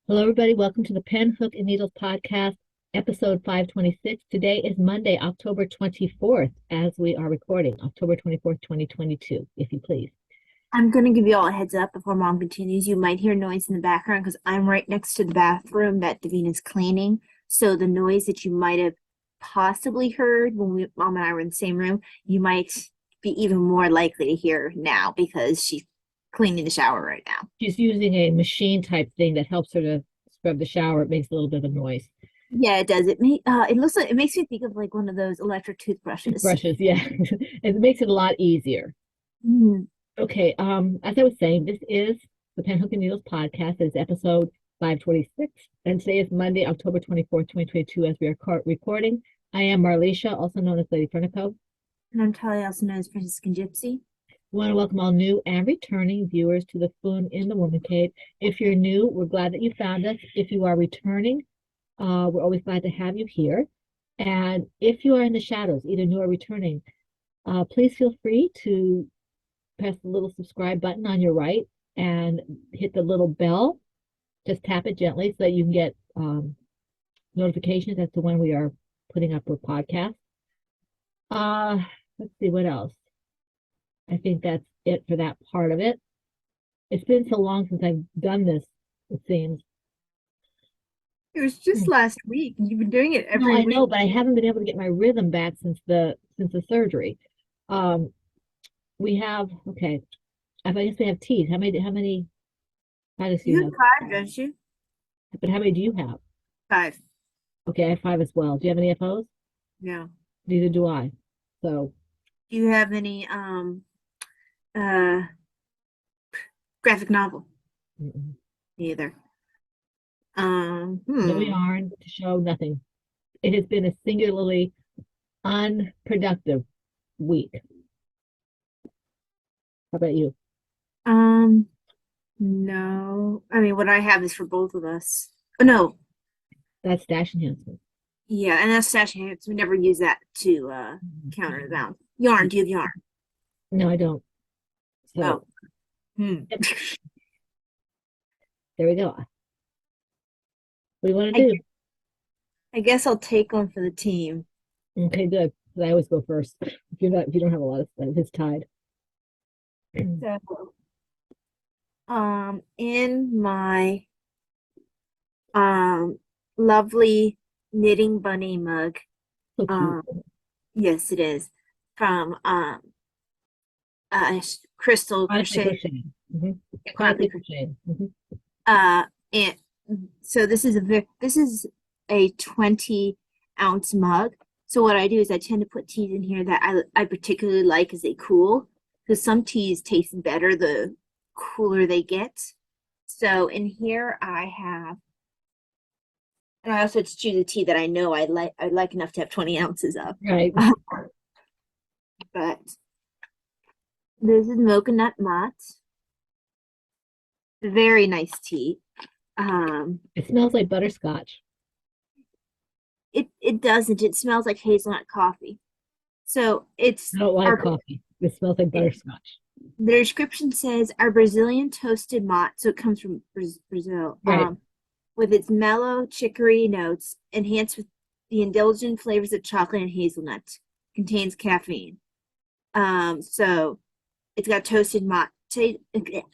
Hello, everybody. Welcome to the Pen, Hook, and Needles podcast, episode 526. Today is Monday, October 24th, as we are recording, October 24th, 2022, if you please. I'm going to give you all a heads up before Mom continues. You might hear noise in the background because I'm right next to the bathroom that Davina's cleaning. So the noise that you might have possibly heard when Mom and I were in the same room, you might be even more likely to hear now because she's cleaning the shower right now. She's using a machine type thing that helps her to scrub the shower. It makes a little bit of a noise. Yeah, it does. It looks like it makes me think of like one of those electric toothbrushes. Brushes, yeah. And it makes it a lot easier. Mm. Okay, as I was saying, this is the Pen, Hook, and Needles podcast. It's episode 526, and today is Monday, October 24th, 2022, as we are recording. I am Marlisha, also known as Lady Frenico. And I'm Talia, also known as Franciscan Gypsy. We want to welcome all new and returning viewers to the Spoon in the Woman Cave. If you're new, we're glad that you found us. If you are returning, we're always glad to have you here. And if you are in the shadows, either new or returning, please feel free to press the little subscribe button on your right and hit the little bell. Just tap it gently so that you can get notifications as to when we are putting up a podcast. Let's see what else. I think that's it for that part of it. It's been so long since I've done this, it seems. It was just last week. You've been doing it No, every I know, week. but I haven't been able to get my rhythm back since the surgery. Um, we have okay. I guess we have teas. How many titles do You you have have? five, don't you? But how many do you have? Five. Okay, I have five as well. Do you have any FOs? No. Neither do I. So Do you have any uh graphic novel? mm-mm. Neither. No yarn to show, nothing. It has been a singularly unproductive week. How about you? Um, no. I mean, what I have is for both of us. Oh, no. That's stash enhancement. Yeah, and that's stash hands. We never use that to counter the balance. Yarn, do you have yarn? No, I don't. So Oh. Hmm. yep, there we go. What do you want I, to do? I guess I'll take one for the team. Okay, good. 'Cause I always go first. If you don't have a lot of stuff, it's tied. So, in my lovely knitting bunny mug, So cute. um, yes, it is from Crystal Chronically Crochet, crocheting. Mm-hmm. Chronically Chronically crocheting. Mm-hmm. and so this is a 20-ounce mug. So what I do is I tend to put teas in here that I particularly like as they cool, because some teas taste better the cooler they get. So in here I have, and I also choose a tea that I know I like enough to have 20 ounces of. Right. But this is Mocha Nut Mott. Very nice tea. It smells like butterscotch. It doesn't. It smells like hazelnut coffee. So it's I don't like our coffee. It smells like butterscotch. the description says our Brazilian toasted mott, so it comes from Brazil, Right. with its mellow chicory notes, enhanced with the indulgent flavors of chocolate and hazelnut, contains caffeine. So it's got toasted mott tea,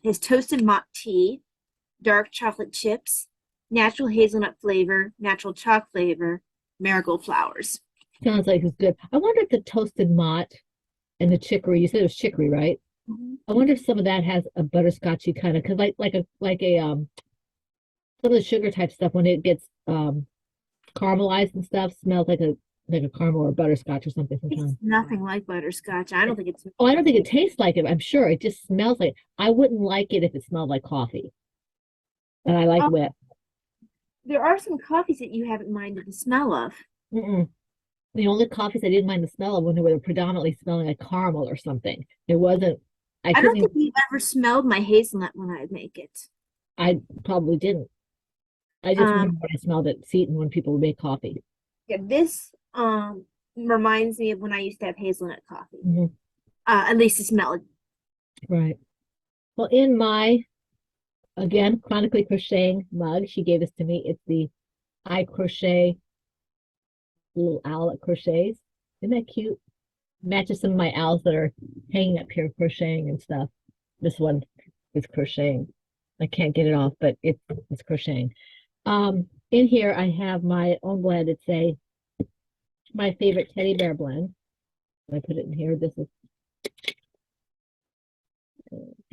it's toasted mott tea, dark chocolate chips, natural hazelnut flavor, natural chalk flavor, marigold flowers. Sounds like it's good. I wonder if the toasted mott and the chicory, you said it was chicory, right? Mhm. I wonder if some of that has a butterscotchy kind of, because like a some of the sugar type stuff when it gets caramelized and stuff smells like a caramel or butterscotch or something It's sometimes. nothing like butterscotch. I don't think it's. Oh, I don't think it tastes like it. I'm sure it just smells like. I wouldn't like it if it smelled like coffee, and I like Oh, wet. there are some coffees that you haven't minded the smell of. Mm-mm. The only coffees I didn't mind the smell of when they were predominantly smelling like caramel or something. It wasn't. I I couldn't don't even. think you've ever smelled my hazelnut when I make it. I probably didn't. I just Um, remember when I smelled it Seton when people would make coffee. yeah, this reminds me of when I used to have hazelnut coffee. Mhm. At least the smell. Right. Well, in my Again, chronically crocheting mug. She gave this to me. It's the I crochet little owl that crochets. Isn't that cute? Matches some of my owls that are hanging up here crocheting and stuff. This one is crocheting. I can't get it off, but it's crocheting. In here I have my own blend. It's my favorite teddy bear blend. I put it in here. This is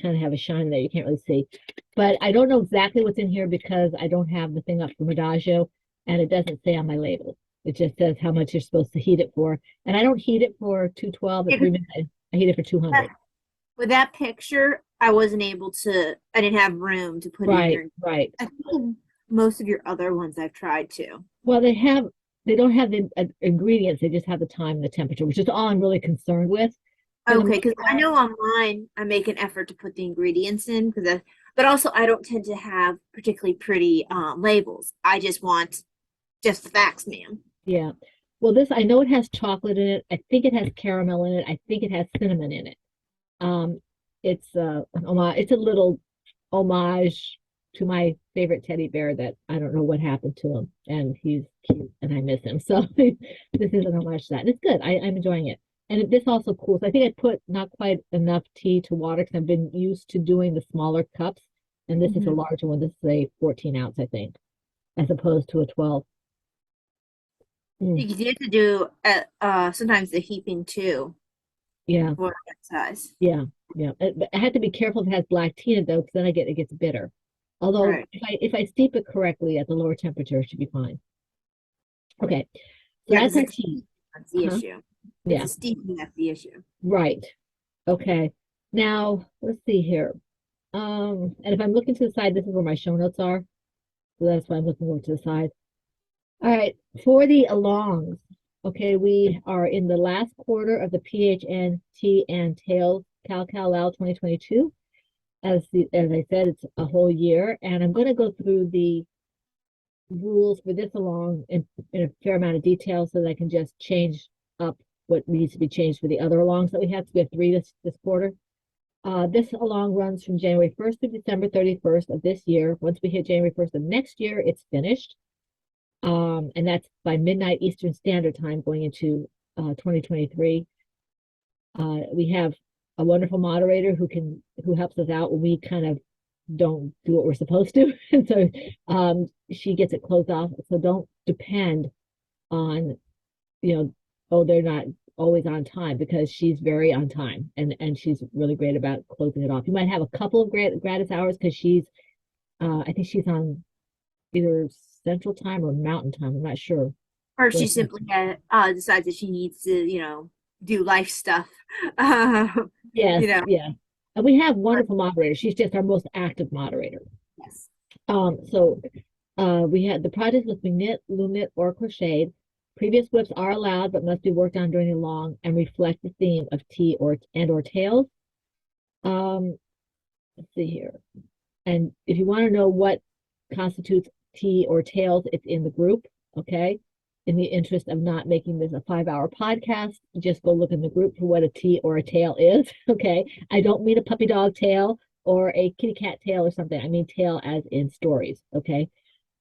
kind of have a shine there. You can't really see, but I don't know exactly what's in here because I don't have the thing up from Adagio, and it doesn't say on my label. It just says how much you're supposed to heat it for, and I don't heat it for 212 at 3 minutes. I heat it for 200. With that picture, I wasn't able to. I didn't have room to put in Right, your. right. I think most of your other ones I've tried to. Well, they don't have the ingredients. They just have the time and the temperature, which is all I'm really concerned with for the Okay, most because I part. know online I make an effort to put the ingredients in but also I don't tend to have particularly pretty labels. I just want just the facts, ma'am. Yeah. Well, this I know it has chocolate in it. I think it has caramel in it. I think it has cinnamon in it. Um, it's an homage. It's a little homage to my favorite teddy bear that I don't know what happened to him, and he's cute, and I miss him. So this is an homage to that, and it's good. I'm enjoying it. And this also cools. I think I put not quite enough tea to water because I've been used to doing the smaller cups, and this is a Mm-hmm. larger one. This is a 14 ounce, I think, as opposed to a 12. Mm, You have to do sometimes the heaping too yeah, for that size. yeah, yeah. But I have to be careful if it has black tea in it though, because then it gets bitter. Although Right. if I steep it correctly at the lower temperature, it should be fine. Okay, so Yeah, that's because our it's tea. that's the Huh? issue. It's Yeah, the steeping that's the issue. right. Okay. Now let's see here. And if I'm looking to the side, this is where my show notes are. So that's why I'm looking over to the side. All right, for the alongs. Okay, we are in the last quarter of the PHN T and Tails Cal Cal Lao 2022. As I said, it's a whole year, and I'm going to go through the rules for this along in a fair amount of detail so that I can just change up what needs to be changed for the other alongs that we have. So we have three this quarter. This along runs from January 1st to December 31st of this year. Once we hit January 1st of next year, it's finished. And that's by midnight Eastern Standard Time going into 2023. We have a wonderful moderator who helps us out when we kind of don't do what we're supposed to. And so she gets it closed off. So don't depend on, you know, oh, they're not always on time because she's very on time and she's really great about closing it off. You might have a couple of gratis hours because I think she's on either Central Time or Mountain Time. I'm not sure. Or she What, simply decides that she needs to, do life stuff. Uh, yes, you know, yeah. And we have wonderful moderators. She's just our most active moderator. yes. So we had the project must be knit, loom knit, or crocheted. Previous whips are allowed but must be worked on during the long and reflect the theme of tea or tails. Um, let's see here. And if you want to know what constitutes tea or tails, it's in the group. Okay. In the interest of not making this a 5 hour podcast, just go look in the group for what a tea or a tail is. Okay. I don't mean a puppy dog tail or a kitty cat tail or something. I mean tail as in stories. Okay.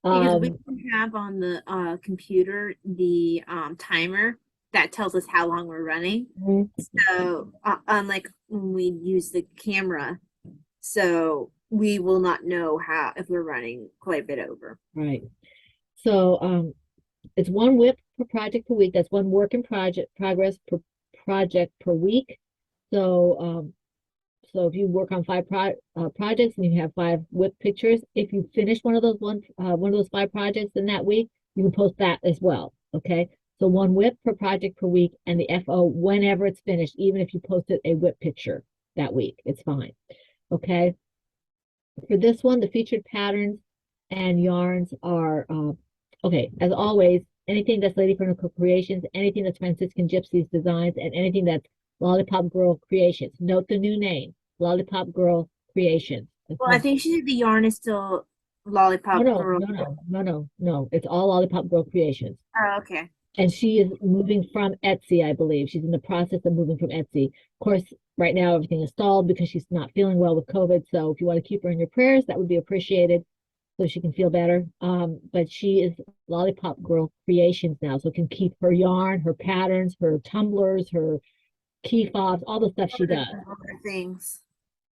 Because we Um, have on the computer the timer that tells us how long we're running. So, unlike when we use the camera, so we will not know how if we're running quite a bit over. right. So it's one whip per project per week. That's one work in progress per project per week. So so if you work on projects and you have 5 whip pictures, if you finish one of those 5 projects in that week, you can post that as well. Okay. So one whip per project per week, and the FO whenever it's finished, even if you posted a whip picture that week, it's fine. Okay. For this one, the featured patterns and yarns are okay. As always, anything that's Lady Furnicle Creations, anything that's Franciscan Gypsies Designs, and anything that's Lollipop Girl Creations. Note the new name, Lollipop Girl Creations. It's Well, I not. think she said the yarn is still No, lollipop no, girl. no, no, no, no, no. It's all Lollipop Girl Creations. Oh, okay. and she is moving from Etsy, I believe. She's in the process of moving from Etsy. Of course, right now everything is stalled because she's not feeling well with COVID. So if you want to keep her in your prayers, that would be appreciated so she can feel better. But she is Lollipop Girl Creations now, so can keep her yarn, her patterns, her tumblers, her key fobs, all the stuff All she the does. different other things.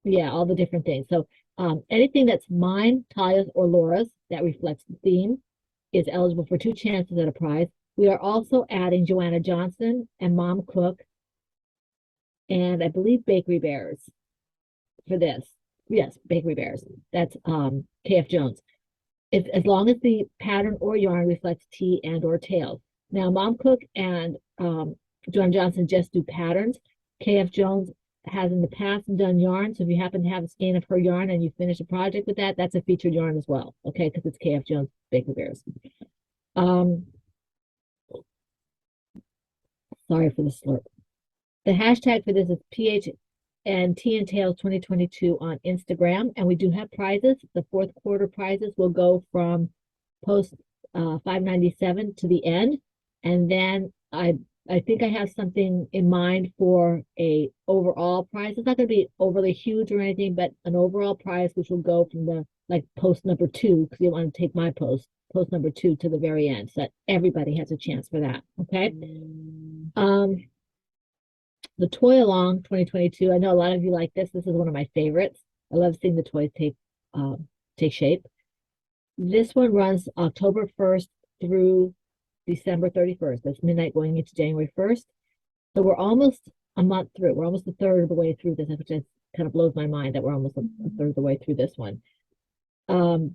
Yeah, all the different things. So anything that's mine, Taya's, or Laura's that reflects the theme is eligible for two chances at a prize. We are also adding Joanna Johnson and Mom Cook and I believe Bakery Bears for this. Yes, Bakery Bears. That's KF Jones. If as long as the pattern or yarn reflects tea and or tails. Now, Mom Cook and Joanna Johnson just do patterns. KF Jones has in the past done yarn. So if you happen to have a skein of her yarn and you finish a project with that, that's a featured yarn as well. Okay, because it's KF Jones Bakery Bears. Um, sorry for the slurp. The hashtag for this is PH and Tea and Tails 2022 on Instagram. And we do have prizes. The fourth quarter prizes will go from post 597 to the end. And then I think I have something in mind for a overall prize. It's not going to be overly huge or anything, but an overall prize which will go from the like post number 2 because you want to take my post number 2 to the very end, so that everybody has a chance for that. Okay. The Toy Along 2022. I know a lot of you like this. This is one of my favorites. I love seeing the toys take shape. This one runs October 1st through December 31st. That's midnight going into January 1st. So we're almost a month through. We're almost a third of the way through this, which kind of blows my mind that we're almost a third of the way through this one.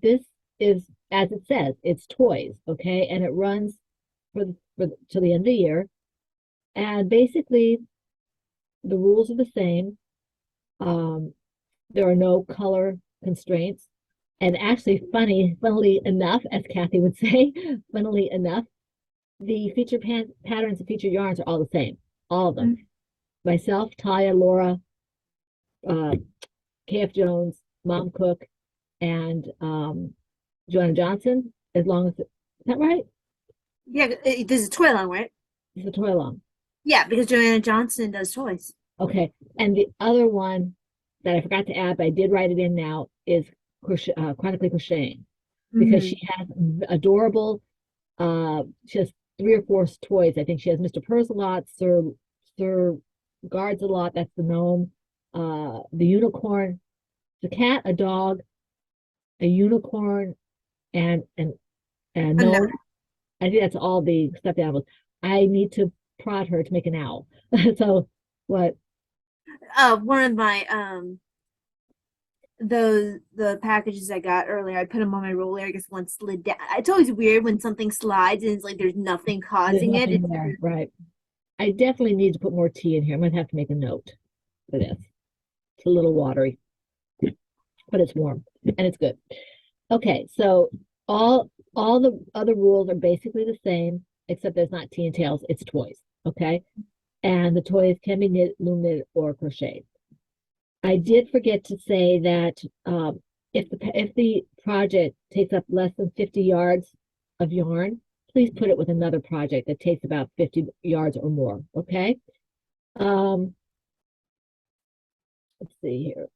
This is, as it says, it's toys, okay? And it runs till the end of the year. And basically, the rules are the same. There are no color constraints. And actually, funnily enough, as Kathy would say, funnily enough, the feature patterns and feature yarns are all the same, all of them. Mm-hmm. Myself, Taya, Laura, KF Jones, Mom Cook, and Joanna Johnson, as long as, is that right? Yeah, this is toy along, right? It's a toy along. Yeah, because Joanna Johnson does toys. Okay. And the other one that I forgot to add, but I did write it in now, is Chronically Crocheting. Because she has adorable, she has 3 or 4 toys. I think she has Mr. Purse-a-Lot, Sir Guards-a-Lot, that's the gnome, the unicorn, the cat, a dog, a unicorn, and a gnome. I think that's all the stuffed animals. I need to prod her to make an owl. So what? One of my the packages I got earlier, I put them on my roller. I guess one slid down. It's always weird when something slides and it's like there's nothing causing There's nothing it. there, right? I definitely need to put more tea in here. I'm gonna have to make a note for this. It's a little watery, but it's warm and it's good. Okay, so all the other rules are basically the same, except there's not tea and tails, it's toys. Okay. And the toys can be knit, loom knit, or crocheted. I did forget to say that if the project takes up less than 50 yards of yarn, please put it with another project that takes about 50 yards or more. Okay. Let's see here.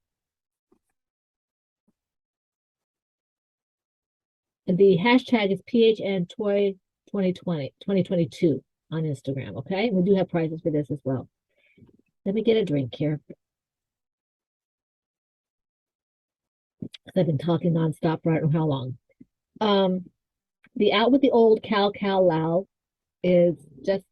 And the hashtag is PHN Toy 2022 on Instagram. Okay. We do have prizes for this as well. Let me get a drink here. I've been talking nonstop for I don't know how long. The Out with the Old Cal Lao is just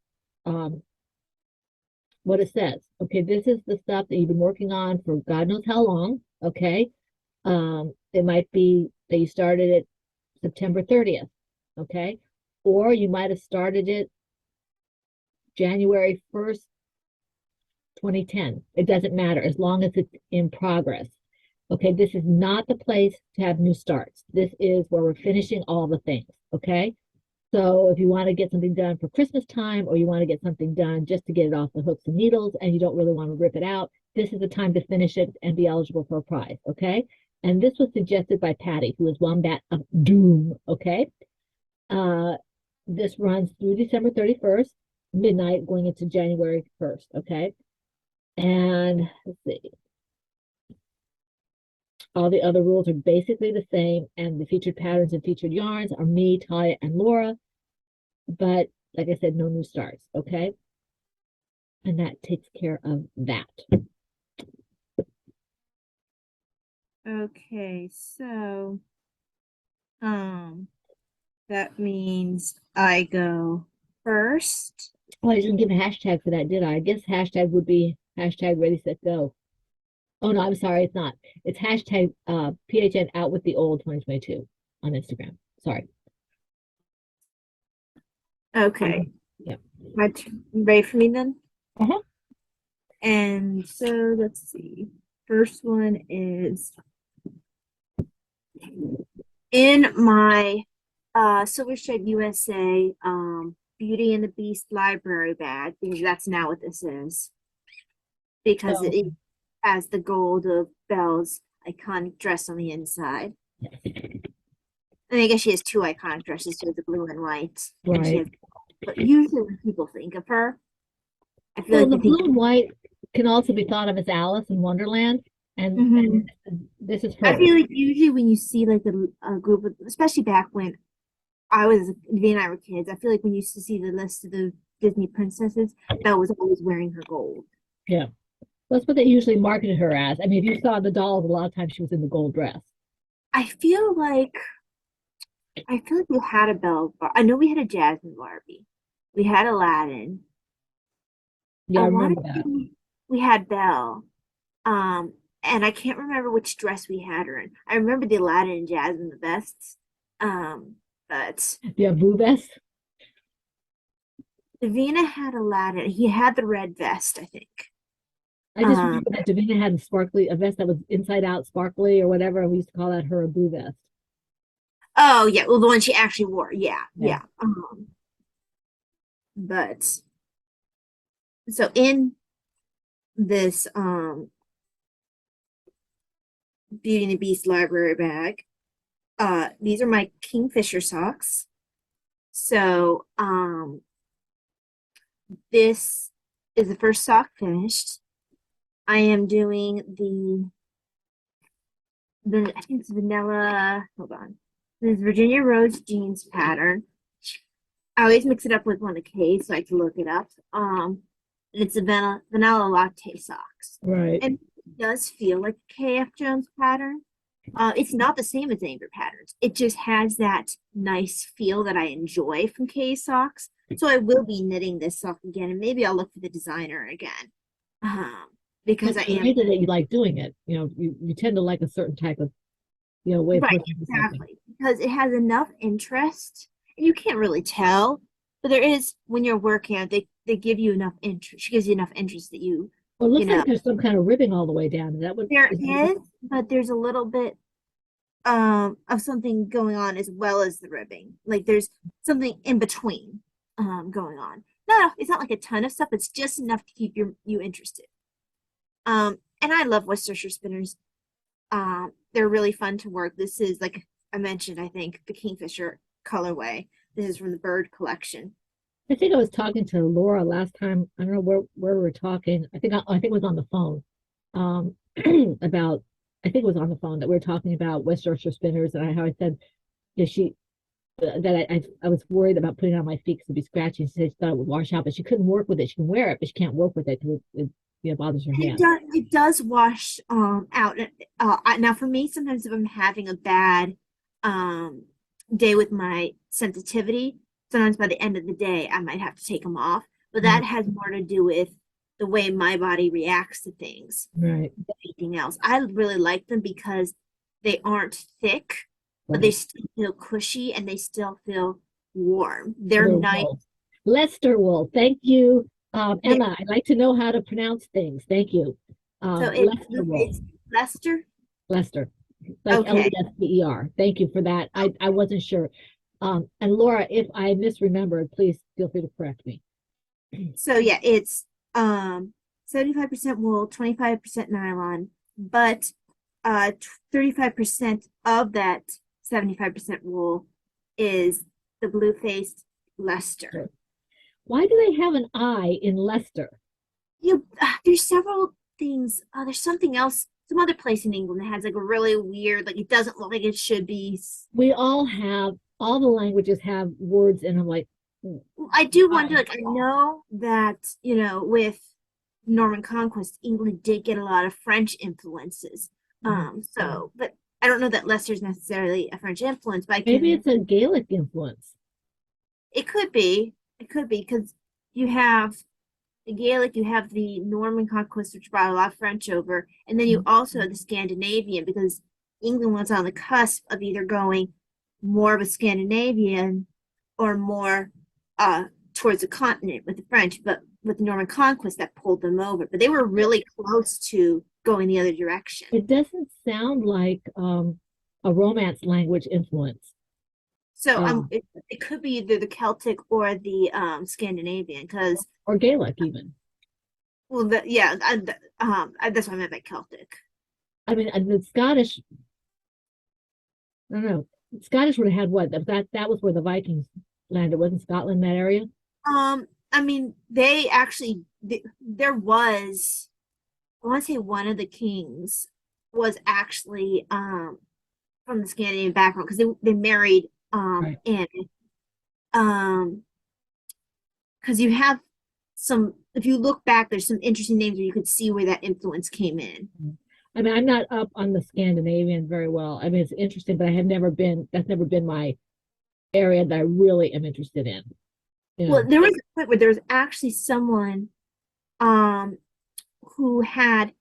what it says. Okay, this is the stuff that you've been working on for God knows how long. Okay. It might be that you started it September 30th. Okay. Or you might have started it January 1st, 2010. It doesn't matter as long as it's in progress. Okay, this is not the place to have new starts. This is where we're finishing all the things. Okay. So if you want to get something done for Christmas time, or you want to get something done just to get it off the hooks and needles and you don't really want to rip it out, this is the time to finish it and be eligible for a prize. Okay. And this was suggested by Patty, who is Wombat of Doom. Okay. This runs through December 31st, midnight, going into January 1st. Okay. And let's see, all the other rules are basically the same, and the featured patterns and featured yarns are me, Talia, and Laura. But like I said, no new starts. Okay. And that takes care of that. Okay, so um that means I go first. Oh, I didn't give a hashtag for that, did I? I guess hashtag would be hashtag ready, set, go. Oh no, I'm sorry, it's not. It's hashtag PHN out with the old 2022 on Instagram. Sorry. Okay. Yeah. Ready for me then? Uh-huh. And so let's see. First one is in my Silver Stripe USA Beauty and the Beast library bag, because that's now what this is. Because Oh, it has the gold of Belle's iconic dress on the inside. And I guess she has two iconic dresses, she has the blue and white. And she right. has, but usually when people think of her, I feel Well, like the they think, blue and white can also be thought of as Alice in Wonderland, and mhm. this is I her. feel like usually when you see like a group of, especially back when V and I were kids, I feel like when you used to see the list of the Disney princesses, Belle was always wearing her gold. Yeah. That's what they usually marketed her as. I mean, if you saw the dolls, a lot of times she was in the gold dress. I feel like we had a Belle. I know we had a Jasmine Barbie. We had Aladdin. Yeah, I I want remember to that. say we had Belle. Um, and I can't remember which dress we had her in. I remember the Aladdin and Jasmine the best. Um, but Yeah, Boo Vest. Davina had Aladdin. He had the red vest, I think. I just Um, remember that Davina had a vest that was inside out sparkly or whatever, and we used to call that her a Boo Vest. oh yeah, well the one she actually wore. Yeah, Yeah. yeah. But so in this Beauty and the Beast library bag, these are my Kingfisher socks. So this is the first sock finished. I am doing the I think it's vanilla. Hold on. This Virginia Rose jeans pattern. I always mix it up with one of K's so I can look it up. And it's a vanilla latte socks. Right. And it does feel like a KF Jones pattern. It's not the same as Angry Patterns. It just has that nice feel that I enjoy from K socks. So I will be knitting this sock again, and maybe I'll look for the designer again. Um, because That's I am amazing that you like doing it. You know, you tend to like a certain type of, way of right, pushing something. exactly. Because it has enough interest, and you can't really tell, but there is when you're working on it, they give you enough interest. She gives you enough interest that Well, it you looks like know, there's some kind of ribbing all the way down. Is that what there is that is, but there's a little bit of something going on as well as the ribbing. Like there's something in between going on. No, it's not like a ton of stuff. It's just enough to keep you interested. And I love Worcestershire spinners. They're really fun to work. This is like I mentioned, I think the Kingfisher colorway. This is from the Bird collection. I think I was talking to Laura last time. I don't know where we were talking. I think it was on the phone. Um, about I think it was on the phone that we were talking about West Yorkshire spinners and how I said that I was worried about putting it on my feet because it'd be scratchy. She said she thought it would wash out, but she couldn't work with it. She can wear it, but she can't work with it because bothers her It hand. does wash out. Now for me, sometimes if I'm having a bad um day with my sensitivity, sometimes by the end of the day I might have to take them off. But that Mm, has more to do with the way my body reacts to things right, than anything else. I really like them because they aren't thick, but they right. still feel cushy and they still feel warm. They're They're nice. wool. Leicester wool. Thank you, Yeah. Emma. I like to know how to pronounce things. Thank you. So Leicester wool. it's Leicester. Leicester, like Okay. Lester. Thank you for that. I wasn't sure. And Laura, if I misremembered, please feel free to correct me. So yeah, it's 75% wool, 25% nylon, but 35% of that 75% wool is the blue faced Leicester. Why do they have an I in Leicester? There's several things. There's something else, some other place in England that has like a really weird, like it doesn't look like it should be. We all have, all the languages have words in them like I do wonder, I. like, I know that, with Norman conquest, England did get a lot of French influences. Mhm. But I don't know that Leicester's necessarily a French influence, but Maybe it's a Gaelic influence. it could be. It could be because you have the Gaelic, you have the Norman conquest, which brought a lot of French over, and then you Mhm. also have the Scandinavian because England was on the cusp of either going more of a Scandinavian or more towards the continent with the French, but with the Norman conquest that pulled them over. But they were really close to going the other direction. It doesn't sound like a Romance language influence. So Um, it could be either the Celtic or the Scandinavian because or Gaelic even. well that's what I meant by Celtic. I mean, the Scottish, I don't know. Scottish would have had what? That was where the Vikings landed, wasn't Scotland that area? I mean, they actually there was I want to say one of the kings was actually from the Scandinavian background because they married Right. in um because you have some if you look back there's some interesting names where you could see where that influence came in. I mean, I'm not up on the Scandinavian very well. I mean, it's interesting, but I have never been, that's never been my area that I really am interested in, you Well, know. there was a point where there was actually someone um who had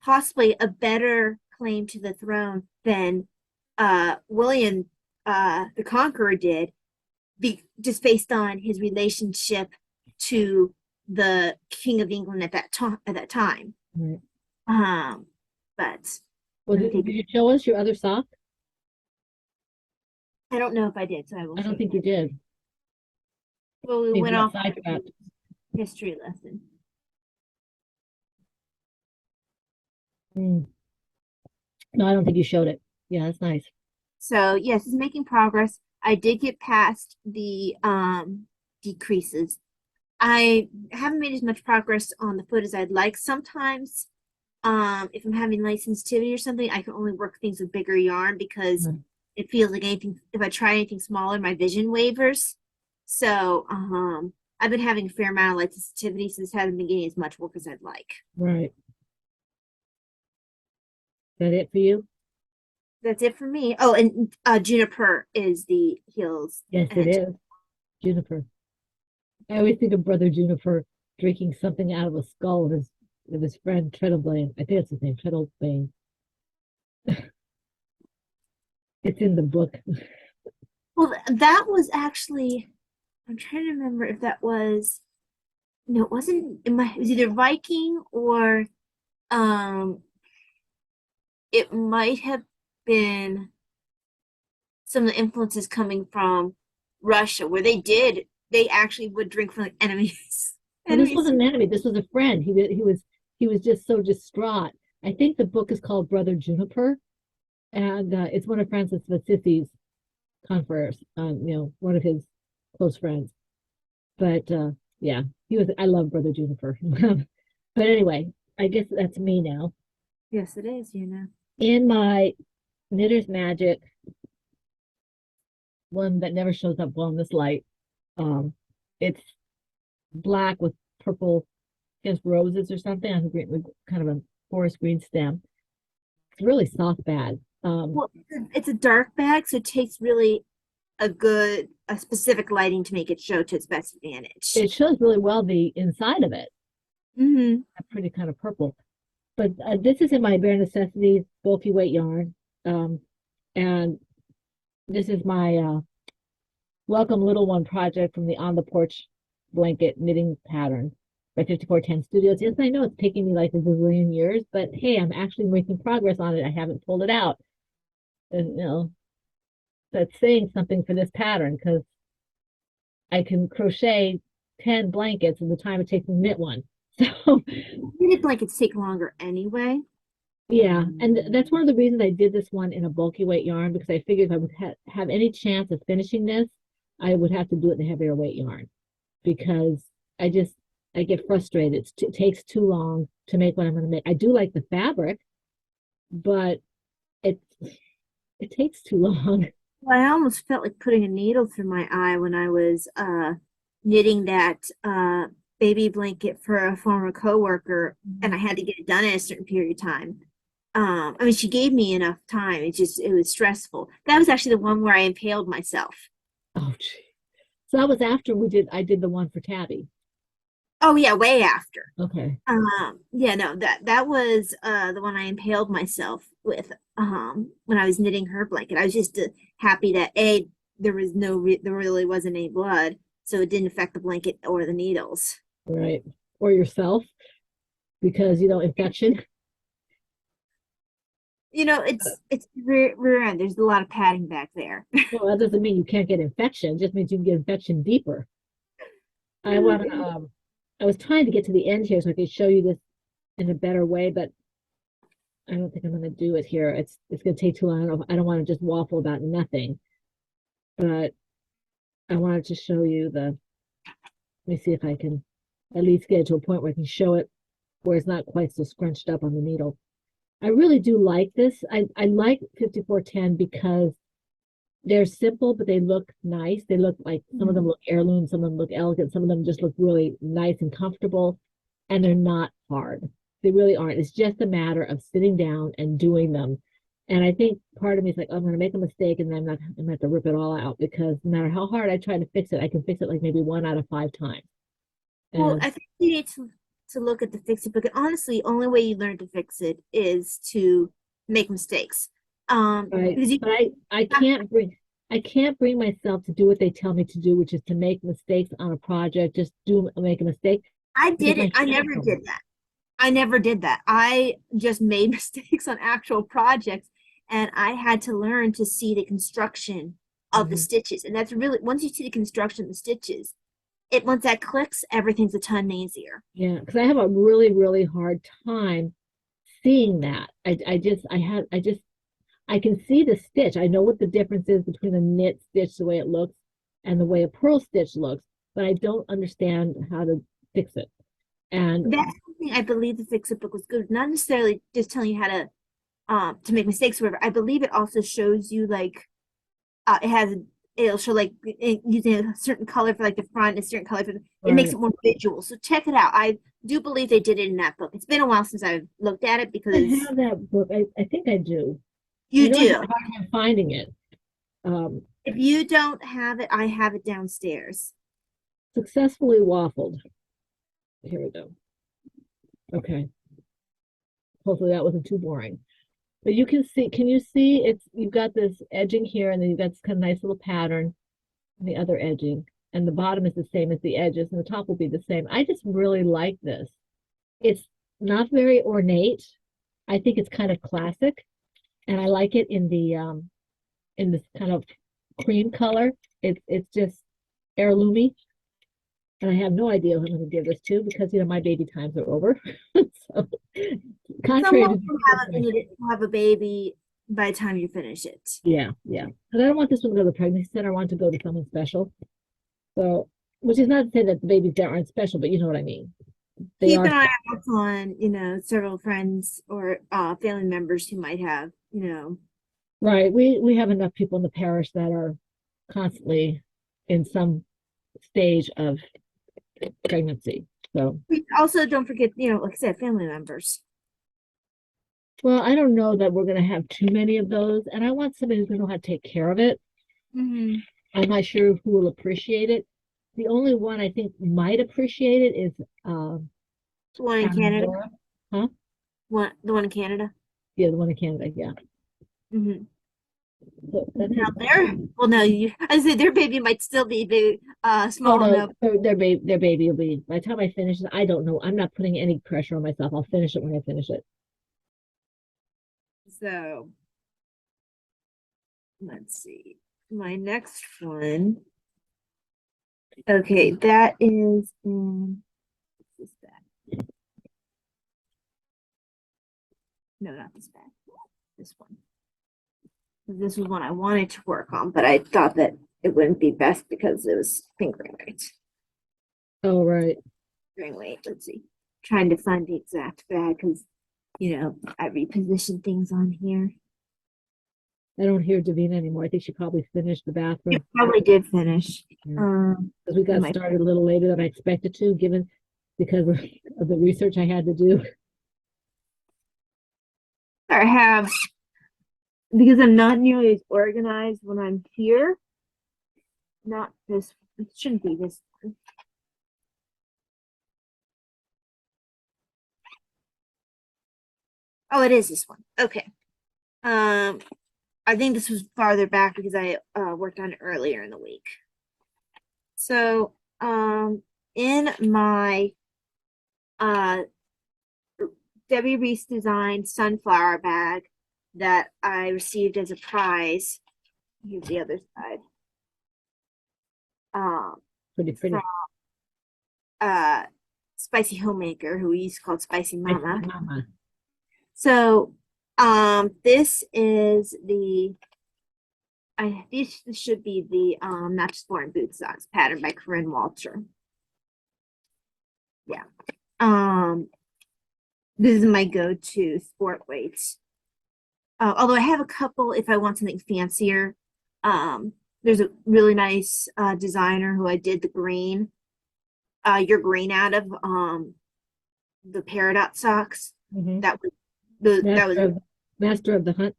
possibly a better claim to the throne than William the Conqueror did, just based on his relationship to the King of England at that time. Right. Um, but Well, let me did take. you show us your other sock? I don't know if I did, so I will I show don't you. think you did. Well, we Maybe went got off on sidetracked. a history lesson. Mm. No, I don't think you showed it. Yeah, that's nice. So yes, it's making progress. I did get past the decreases. I haven't made as much progress on the foot as I'd like. Sometimes, if I'm having light sensitivity or something, I can only work things with bigger yarn because Mm. it feels like anything, if I try anything smaller, my vision wavers. So, I've been having a fair amount of light sensitivity, so this hasn't been getting as much work as I'd like. Right. Is that it for you? That's it for me. Oh, and Juniper is the heels Yes, and it then is. Juniper. I always think of Brother Juniper drinking something out of a skull of his friend Treadlebane. I think that's his name, Treadlebane. It's in the book. well, that was actually, I'm trying to remember if that was, no, it wasn't, it was either Viking or um it might have been some of the influences coming from Russia, where they actually would drink from like enemies. Well, this Enemies. wasn't an enemy. This was a friend. He was just so distraught. I think the book is called Brother Juniper, and it's one of Francis of Assisi's confreres. One of his close friends. But yeah, he was. I love Brother Juniper. But anyway, I guess that's me now. Yes, it is. In my Knitter's Magic, one that never shows up well in this light. It's black with purple, I guess roses or something. I think with kind of a forest green stem. It's really soft bag. Well, it's a dark bag, so it takes really a specific lighting to make it show to its best advantage. It shows really well the inside of it. Mm-hmm. Pretty kind of purple. But this is in my Bare Necessities bulky weight yarn. Um, and this is my Welcome Little One project from the On the Porch blanket knitting pattern by 5410 Studios. Yes, I know it's taking me like a gazillion years, but hey, I'm actually making progress on it. I haven't pulled it out. And, that's saying something for this pattern because I can crochet 10 blankets in the time it takes me to knit one. So, Knitted blankets take longer anyway. yeah, and that's one of the reasons I did this one in a bulky weight yarn because I figured if I would have any chance of finishing this, I would have to do it in the heavier weight yarn because I just I get frustrated. It takes too long to make what I'm going to make. I do like the fabric, but it it takes too long. Well, I almost felt like putting a needle through my eye when I was knitting that baby blanket for a former coworker, and I had to get it done in a certain period of time. I mean, she gave me enough time. It was stressful. That was actually the one where I impaled myself. Oh, gee. So that was after I did the one for Tabby. Oh yeah, way after. Okay. Yeah, no, that was the one I impaled myself with when I was knitting her blanket. I was just happy that A, there really wasn't any blood, so it didn't affect the blanket or the needles. Right. Or yourself because, infection. You know, it's rear end. There's a lot of padding back there. Well, that doesn't mean you can't get infection. It just means you can get infection deeper. I want to, I was trying to get to the end here so I could show you this in a better way, but I don't think I'm going to do it here. It's going to take too long. I don't want to just waffle about nothing, but I wanted to show you let me see if I can at least get it to a point where I can show it where it's not quite so scrunched up on the needle. I really do like this. I like 5410 because they're simple, but they look nice. They look like some of them look heirloom, some of them look elegant, some of them just look really nice and comfortable, and they're not hard. They really aren't. It's just a matter of sitting down and doing them. And I think part of me is like, oh, I'm going to make a mistake and then I'm going to have to rip it all out because no matter how hard I try to fix it, I can fix it like maybe 1 out of 5 times. Well, And I think you need to look at the fix it book. And honestly, only way you learn to fix it is to make mistakes. right, Because you but I can't bring myself to do what they tell me to do, which is to make mistakes on a project, just do make a mistake I because did it. my I hands never don't work. did that. I never did that. I just made mistakes on actual projects, and I had to learn to see the construction of the Mhm. stitches. And that's really, once you see the construction of the stitches, it once that clicks, everything's a ton easier. Yeah, because I have a really, really hard time seeing that. I can see the stitch. I know what the difference is between a knit stitch, the way it looks, and the way a purl stitch looks, but I don't understand how to fix it. And That's something I believe the fix it book was good. Not necessarily just telling you how to make mistakes, or whatever. I believe it also shows you like it has it'll show like using a certain color for like the front, a certain color for it makes right, it more visual. So check it out. I do believe they did it in that book. It's been a while since I've looked at it I because have that book. I think I do. I you know I had do. a hard time finding it. Um, If you don't have it, I have it downstairs. Successfully waffled. Here we go. Okay. Hopefully that wasn't too boring. But you can see, can you see you've got this edging here and then you've got this kind of nice little pattern on the other edging. And the bottom is the same as the edges and the top will be the same. I just really like this. It's not very ornate. I think it's kind of classic. And I like it in this kind of cream color. It's just heirloomy. And I have no idea who I'm going to give this to because my baby times are over. So contrary Someone to will the have a, impression. will have a baby by the time you finish it. Yeah, yeah. Because I don't want this one to go to the pregnancy center. I want it to go to someone special. So, which is not to say that the babies there aren't special, but you know what I mean. They Keep are an eye special. out on, several friends or family members who might have. Right. We have enough people in the parish that are constantly in some stage of pregnancy. So, Also, don't forget, like I said, family members. well, I don't know that we're going to have too many of those, and I want somebody who's going to know how to take care of it. Mm-hmm. I'm not sure who will appreciate it. The only one I think might appreciate it is The one in Canada. Laura. Huh? The one in Canada. Yeah, the one in Canada. Yeah. Mm-hmm. So that's Now it. well, no, I said their baby might still be Oh small no, enough. their baby will be by the time I finish it. I don't know. I'm not putting any pressure on myself. I'll finish it when I finish it. So let's see. My next one. Okay, that is this bag. No, not this bag. This one. This was one I wanted to work on, but I thought that it wouldn't be best because it was pink granite. Oh, right. Wait, let's see. Trying to find the exact bag because I reposition things on here. I don't hear Davina anymore. I think she probably finished the You bathroom. probably did finish. Yeah. Um, Because we in got my started a little later than I expected to, given because of the research I had to do. I have because I'm not nearly as organized when I'm here. Not this. It shouldn't be this one. Oh, it is this one. Okay. Um, I think this was farther back because I worked on it earlier in the week. So, in my uh Debbie Reese designed sunflower bag that I received as a prize. Here's the other side. Um, Pretty from pretty. uh Spicy Homemaker, who we used to call Spicy I see Mama. mama. So, this is the this should be the not just born boot socks pattern by Corinne Walter. Yeah. Um, this is my go-to sport weights. Although I have a couple if I want something fancier. There's a really nice designer who I did the green, your green out of the Peridot socks. Hmm. That was the that was Master of Master of the Hunt.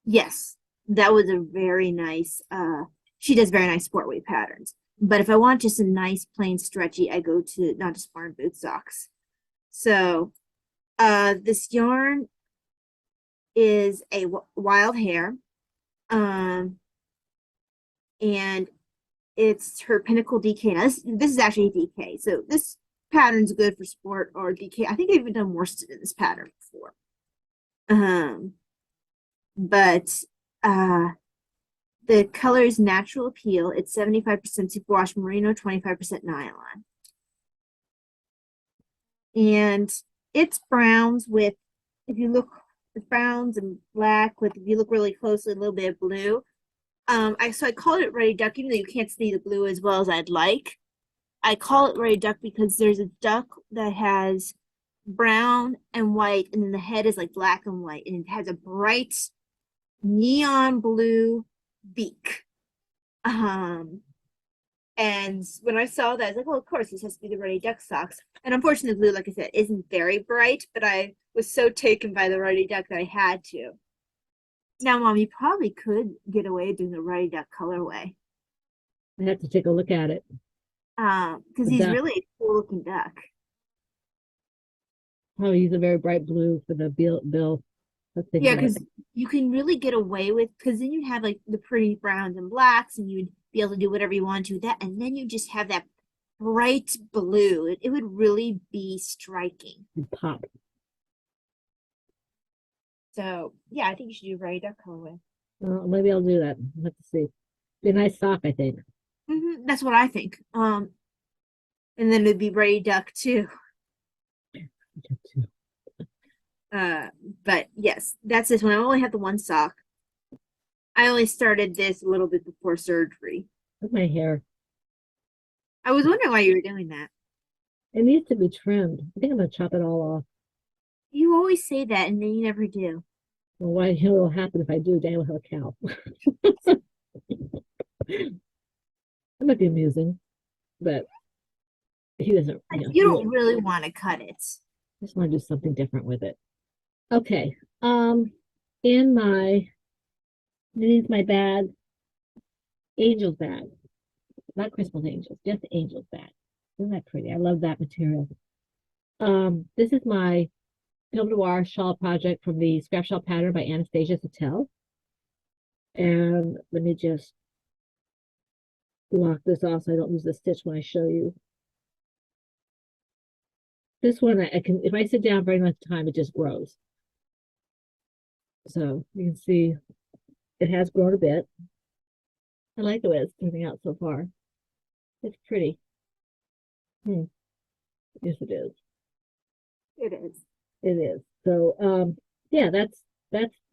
yes, that was a very nice. She does very nice sport weight patterns. But if I want just a nice plain stretchy, I go to not just barn boot socks. So, this yarn is a wild hair, um, and it's her Pinnacle DK. Now this is actually a DK, so this pattern's good for sport or DK. I think I've even done worsted in this pattern before. Um, but uh, the color is natural appeal. It's 75% superwash merino, 25% nylon, and it's browns with. If you look, it's browns and black with. If you look really closely, a little bit of blue. I called it Ready Duck, even though you can't see the blue as well as I'd like. I call it Ready Duck because there's a duck that has brown and white, and then the head is like black and white, and it has a bright neon blue beak. Um, and when I saw that, I was like, well, of course, this has to be the Ready Duck socks. And unfortunately, the blue, like I said, isn't very bright, but I was so taken by the Ready Duck that I had to. Now, Mom, you probably could get away doing the Ready Duck colorway. I have to take a look at it. Because The he's duck. really a cool looking duck. Oh, he's a very bright blue for the bill. Let's think Yeah, about it. because you can really get away with because then you have like the pretty browns and blacks, and you'd be able to do whatever you want to with that, and then you just have that bright blue. It would really be striking. And pop. So yeah, I think you should do Ray Duck colorway. Maybe I'll do that. Let's see. Be a nice sock, I think. That's what I think. And then it'd be Ray Duck too. Uh, but yes, that's this one. I only have the one sock. I only started this a little bit before surgery. Look at my hair. I was wondering why you were doing that. It needs to be trimmed. I think I'm gonna chop it all off. You always say that, and then you never do. Well, what will happen if I do? Daniel will have a cow. That might be amusing, but he doesn't, You he don't really want to cut it. just want to do something different with it. Okay. In my These my bag, Angels bag, not Christmas angels, just Angels bag. Isn't that pretty? I love that material. This is my Film Noir shawl project from the Scrap Shawl Pattern by Anastasia Sattel. And let me just lock this off so I don't lose the stitch when I show you. This one I can, if I sit down for any length of time, it just grows. So you can see it has grown a bit. I like the way it's turning out so far. It's pretty. Hmm. Yes, it is. It is. It is. So yeah, that's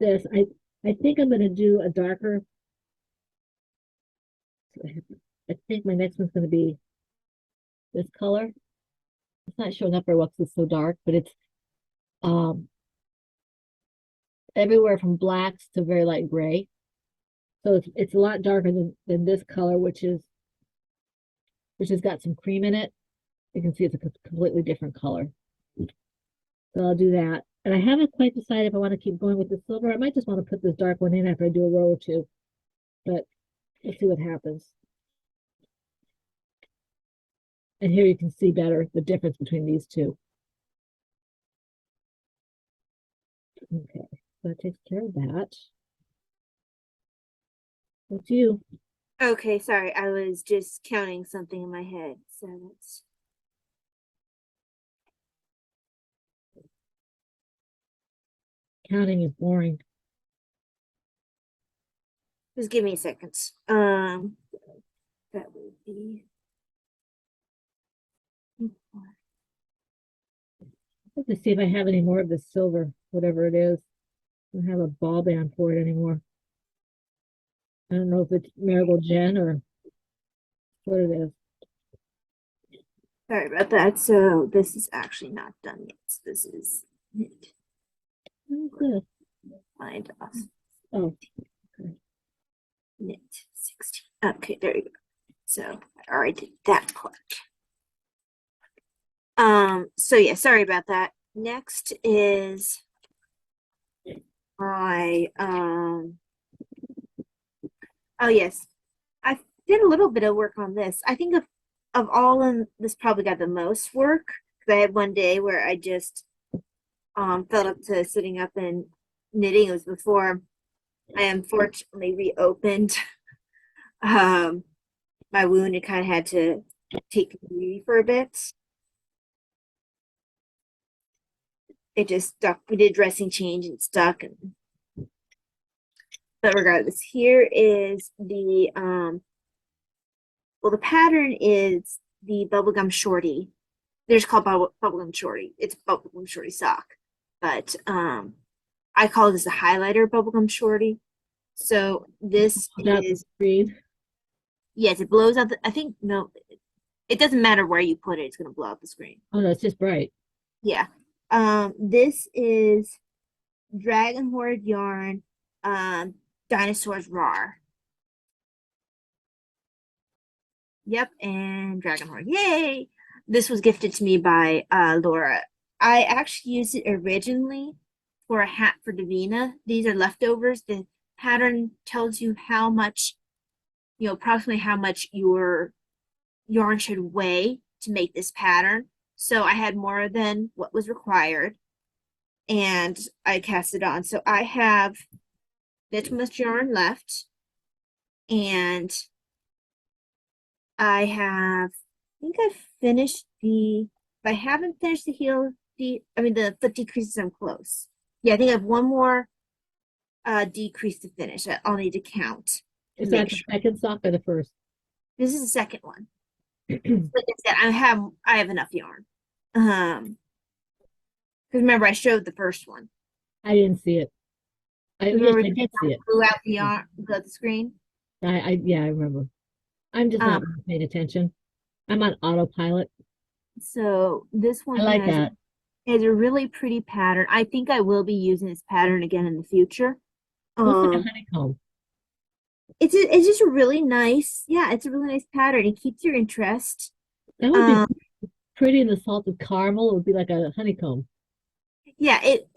this. I think I'm gonna do a darker I think my next one's going to be this color. It's not showing up very well because it's so dark, but it's um everywhere from blacks to very light gray. So it's a lot darker than this color, which has got some cream in it. You can see it's a completely different color. So I'll do that. And I haven't quite decided if I want to keep going with the silver. I might just want to put this dark one in after I do a row or two, but we'll see what happens. And here you can see better the difference between these two. Okay, so that takes care of that. That's you. Okay, sorry, I was just counting something in my head. So let's Counting is boring. just give me a second. That would be Let me see if I have any more of this silver, whatever it is. I don't have a ball band for it anymore. I don't know if it's Marigold Gen or what it is. sorry about that. So this is actually not done yet. So this is knit. What is this? Find off. Oh, okay. Knit 16. Okay, there you go. So I already did that part. So yeah, sorry about that. Next is my oh yes. I did a little bit of work on this. I think of all in this probably got the most work because I had one day where I just felt up to sitting up and knitting. It was before I unfortunately reopened my wound and kind of had to take it easy for a bit. It just stuck. We did dressing change and stuck. But regardless, here is the well, the pattern is the bubblegum shorty. They're just called bubblegum shorty. It's bubblegum shorty sock, but I call this a highlighter bubblegum shorty. So this That is green. yes, it blows out. I think no, it doesn't matter where you put it. It's gonna blow out the screen. Oh no, it's just bright. Yeah. This is Dragon Horde yarn. Dinosaurs Roar. Yep, and Dragon Horde. Yay! This was gifted to me by Laura. I actually used it originally for a hat for Davina. These are leftovers. The pattern tells you how much, approximately how much your yarn should weigh to make this pattern. So I had more than what was required and I cast it on. So I have this much yarn left and I think I've finished if I haven't finished the heel, the foot decreases, I'm close. Yeah, I think I have one more decrease to finish. I'll need to count to Is make that the sure. second sock or the first? This is the second one. Like I said, I have enough yarn. Because remember I showed the first one. I didn't see it. Yes, Remember I did see it. blew out the yarn, blew out the screen? Yeah, I remember. I'm just Um, not paying attention. I'm on autopilot. so this I one like that. has a really pretty pattern. I think I will be using this pattern again in the future. Looks like a Um, honeycomb. it's just a really nice, yeah, it's a really nice pattern. It keeps your interest. That would be Um, pretty in the salted caramel. It would be like a honeycomb. yeah, it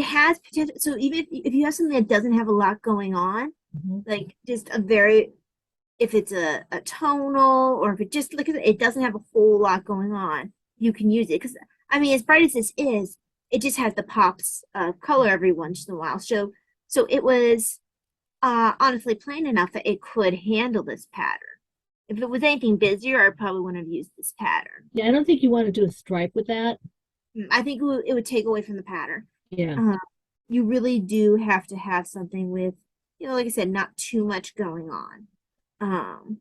has potential. So even if you have something that doesn't have a lot going on, Mhm. like just a very if it's a tonal or if it just like it doesn't have a whole lot going on, you can use it because I mean, as bright as this is, it just has the pops of color every once in a while. So it was honestly plain enough that it could handle this pattern. If it was anything busier, I probably wouldn't have used this pattern. Yeah, I don't think you want to do a stripe with that. I think it would take away from the pattern. Yeah. Uh, you really do have to have something with, like I said, not too much going on. Um,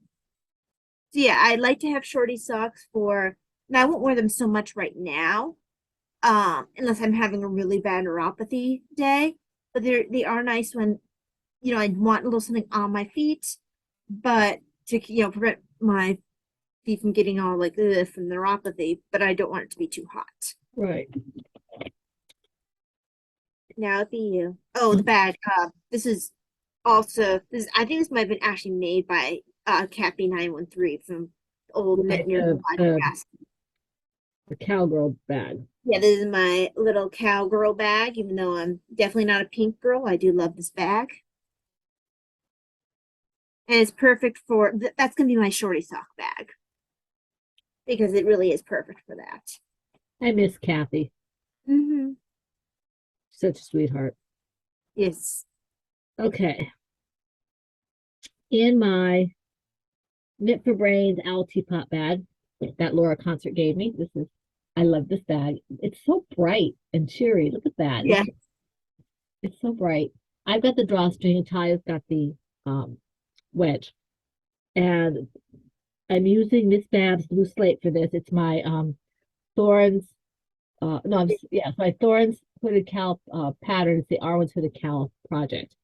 so yeah, I'd like to have shorty socks and I won't wear them so much right now, unless I'm having a really bad neuropathy day. But they are nice when, I want a little something on my feet, but to prevent my feet from getting all like from neuropathy, but I don't want it to be too hot. Right. Now it'd be you. Oh, the bag. This is also this. I think this might have been actually made by Cappy 913 from old Right. Miracle podcast. The cowgirl bag. Yeah, this is my little cowgirl bag. Even though I'm definitely not a pink girl, I do love this bag, and it's perfect for that's gonna be my shorty sock bag because it really is perfect for that. I miss Kathy. Mm-hmm. Such a sweetheart. Yes. Okay. In my Knit for Brains Owl Teapot bag that Laura Concert gave me. I love this bag. It's so bright and cheery. Look at that. Yeah. It's so bright. I've got the drawstring and Taya's got the um, wedge. And I'm using Miss Bab's blue slate for this. It's my Thorns, no, it's my Thorns hooded cow pattern. It's the Arwen's hooded cow project.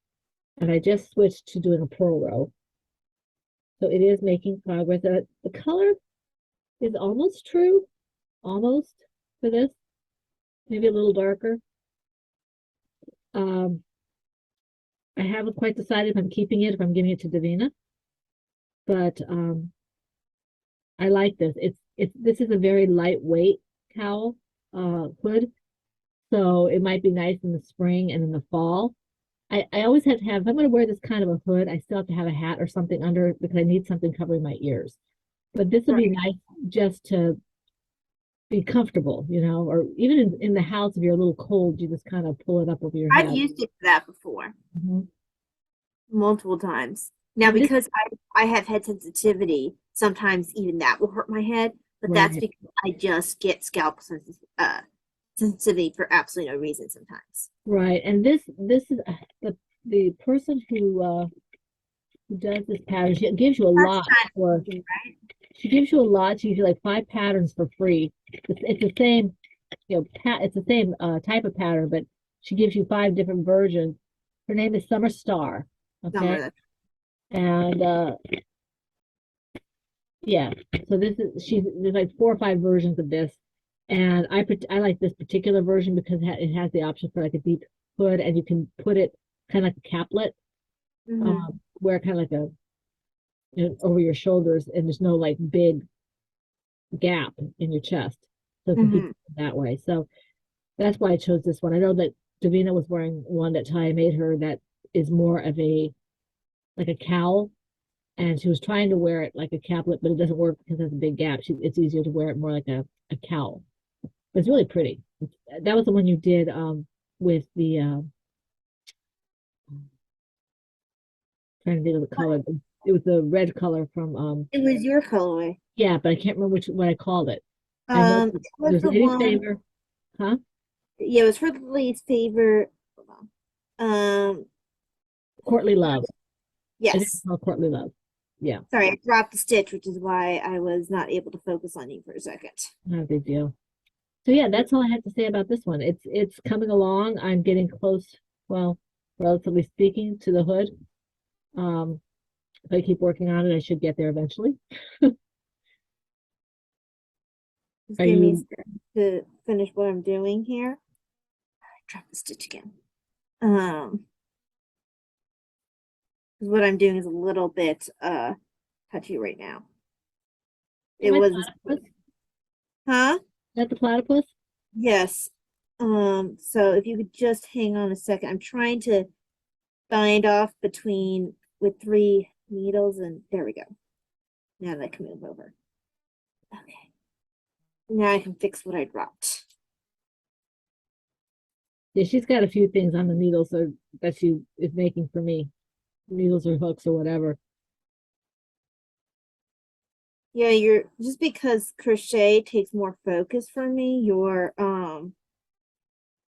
And I just switched to doing a purl row. So it is making progress. The color is almost true, almost for this, maybe a little darker. Um, I haven't quite decided if I'm keeping it, if I'm giving it to Davina, but I like this. This is a very lightweight cowl hood, so it might be nice in the spring and in the fall. I always have to have, if I'm going to wear this kind of a hood, I still have to have a hat or something under it because I need something covering my ears. But this would be Right. nice just to be comfortable, or even in the house, if you're a little cold, you just kind of pull it up over your I've head. used it for that before, Mhm. multiple times. Now, And this, because I have head sensitivity, sometimes even that will hurt my head, but that's right, because I just get sensitivity for absolutely no reason sometimes. right. And this is the person who does this pattern. She gives you a That's lot kind of for, thinking, right? she gives you a lot. She gives you like 5 patterns for free. It's the same, it's the same type of pattern, but she gives you 5 different versions. Her name is Summer Star. Okay. Summer. And yeah, so there's like 4 or 5 versions of this, and I like this particular version because it has the option for like a deep hood, and you can put it kind of like a caplet, Mm-hmm. wear kind of like over your shoulders, and there's no like big gap in your chest, so it can keep Mm-hmm. it that way. So that's why I chose this one. I know that Davina was wearing one that Ty made her that is more of a like a cowl, and she was trying to wear it like a caplet, but it doesn't work because it has a big gap. It's easier to wear it more like a cowl. But it's really pretty. That was the one you did with the trying to think of the color. It was the red color from It was your colorway. yeah, but I can't remember what I called it. I know It was there's the Lady's one. Favor, huh? Yeah, it was her least favorite. Hold on. Courtly Love. I think it's Yes. called Courtly Love. Yeah, Sorry, I dropped the stitch, which is why I was not able to focus on you for a second. not a big deal. So yeah, that's all I have to say about this one. It's coming along. I'm getting close, well, relatively speaking, to the hood. Um, if I keep working on it, I should get there eventually. Just Are give me a you second to finish what I'm doing here. I dropped the stitch again. 'Cause what I'm doing is a little bit touchy right now. It am I was, platypus? huh? Is that the platypus? Yes. So if you could just hang on a second, I'm trying to bind off between with 3 needles, and there we go. Now that I can move over. Okay. Now I can fix what I dropped. Yeah, she's got a few things on the needle so that she is making for me, needles or hooks or whatever. Yeah, you're just because crochet takes more focus from me, your And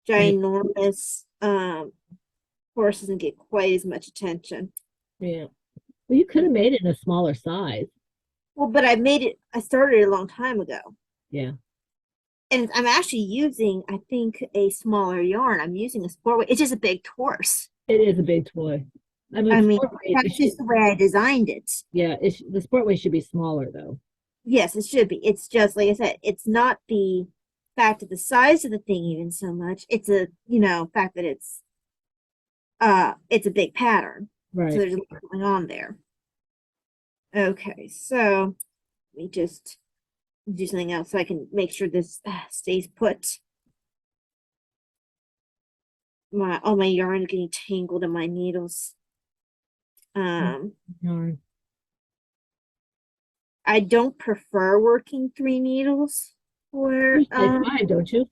ginormous horse doesn't get quite as much attention. yeah, well, you could have made it in a smaller size. Well, but I started it a long time ago. Yeah, And I'm actually using, I think, a smaller yarn. I'm using a sport weight. It's just a big horse. it is a big toy. I mean, I mean, sport weight, it that's should, just the way I designed it. yeah, the sport weight should be smaller though. Yes, it should be. It's just like I said, it's not the fact of the size of the thing even so much. It's a, fact that it's a big pattern. So Right. there's a lot going on there. Okay, so let me just do something else so I can make sure this stays put. All my yarn is getting tangled in my needles. Um, Yarn. I don't prefer working three needles for You say five, don't you?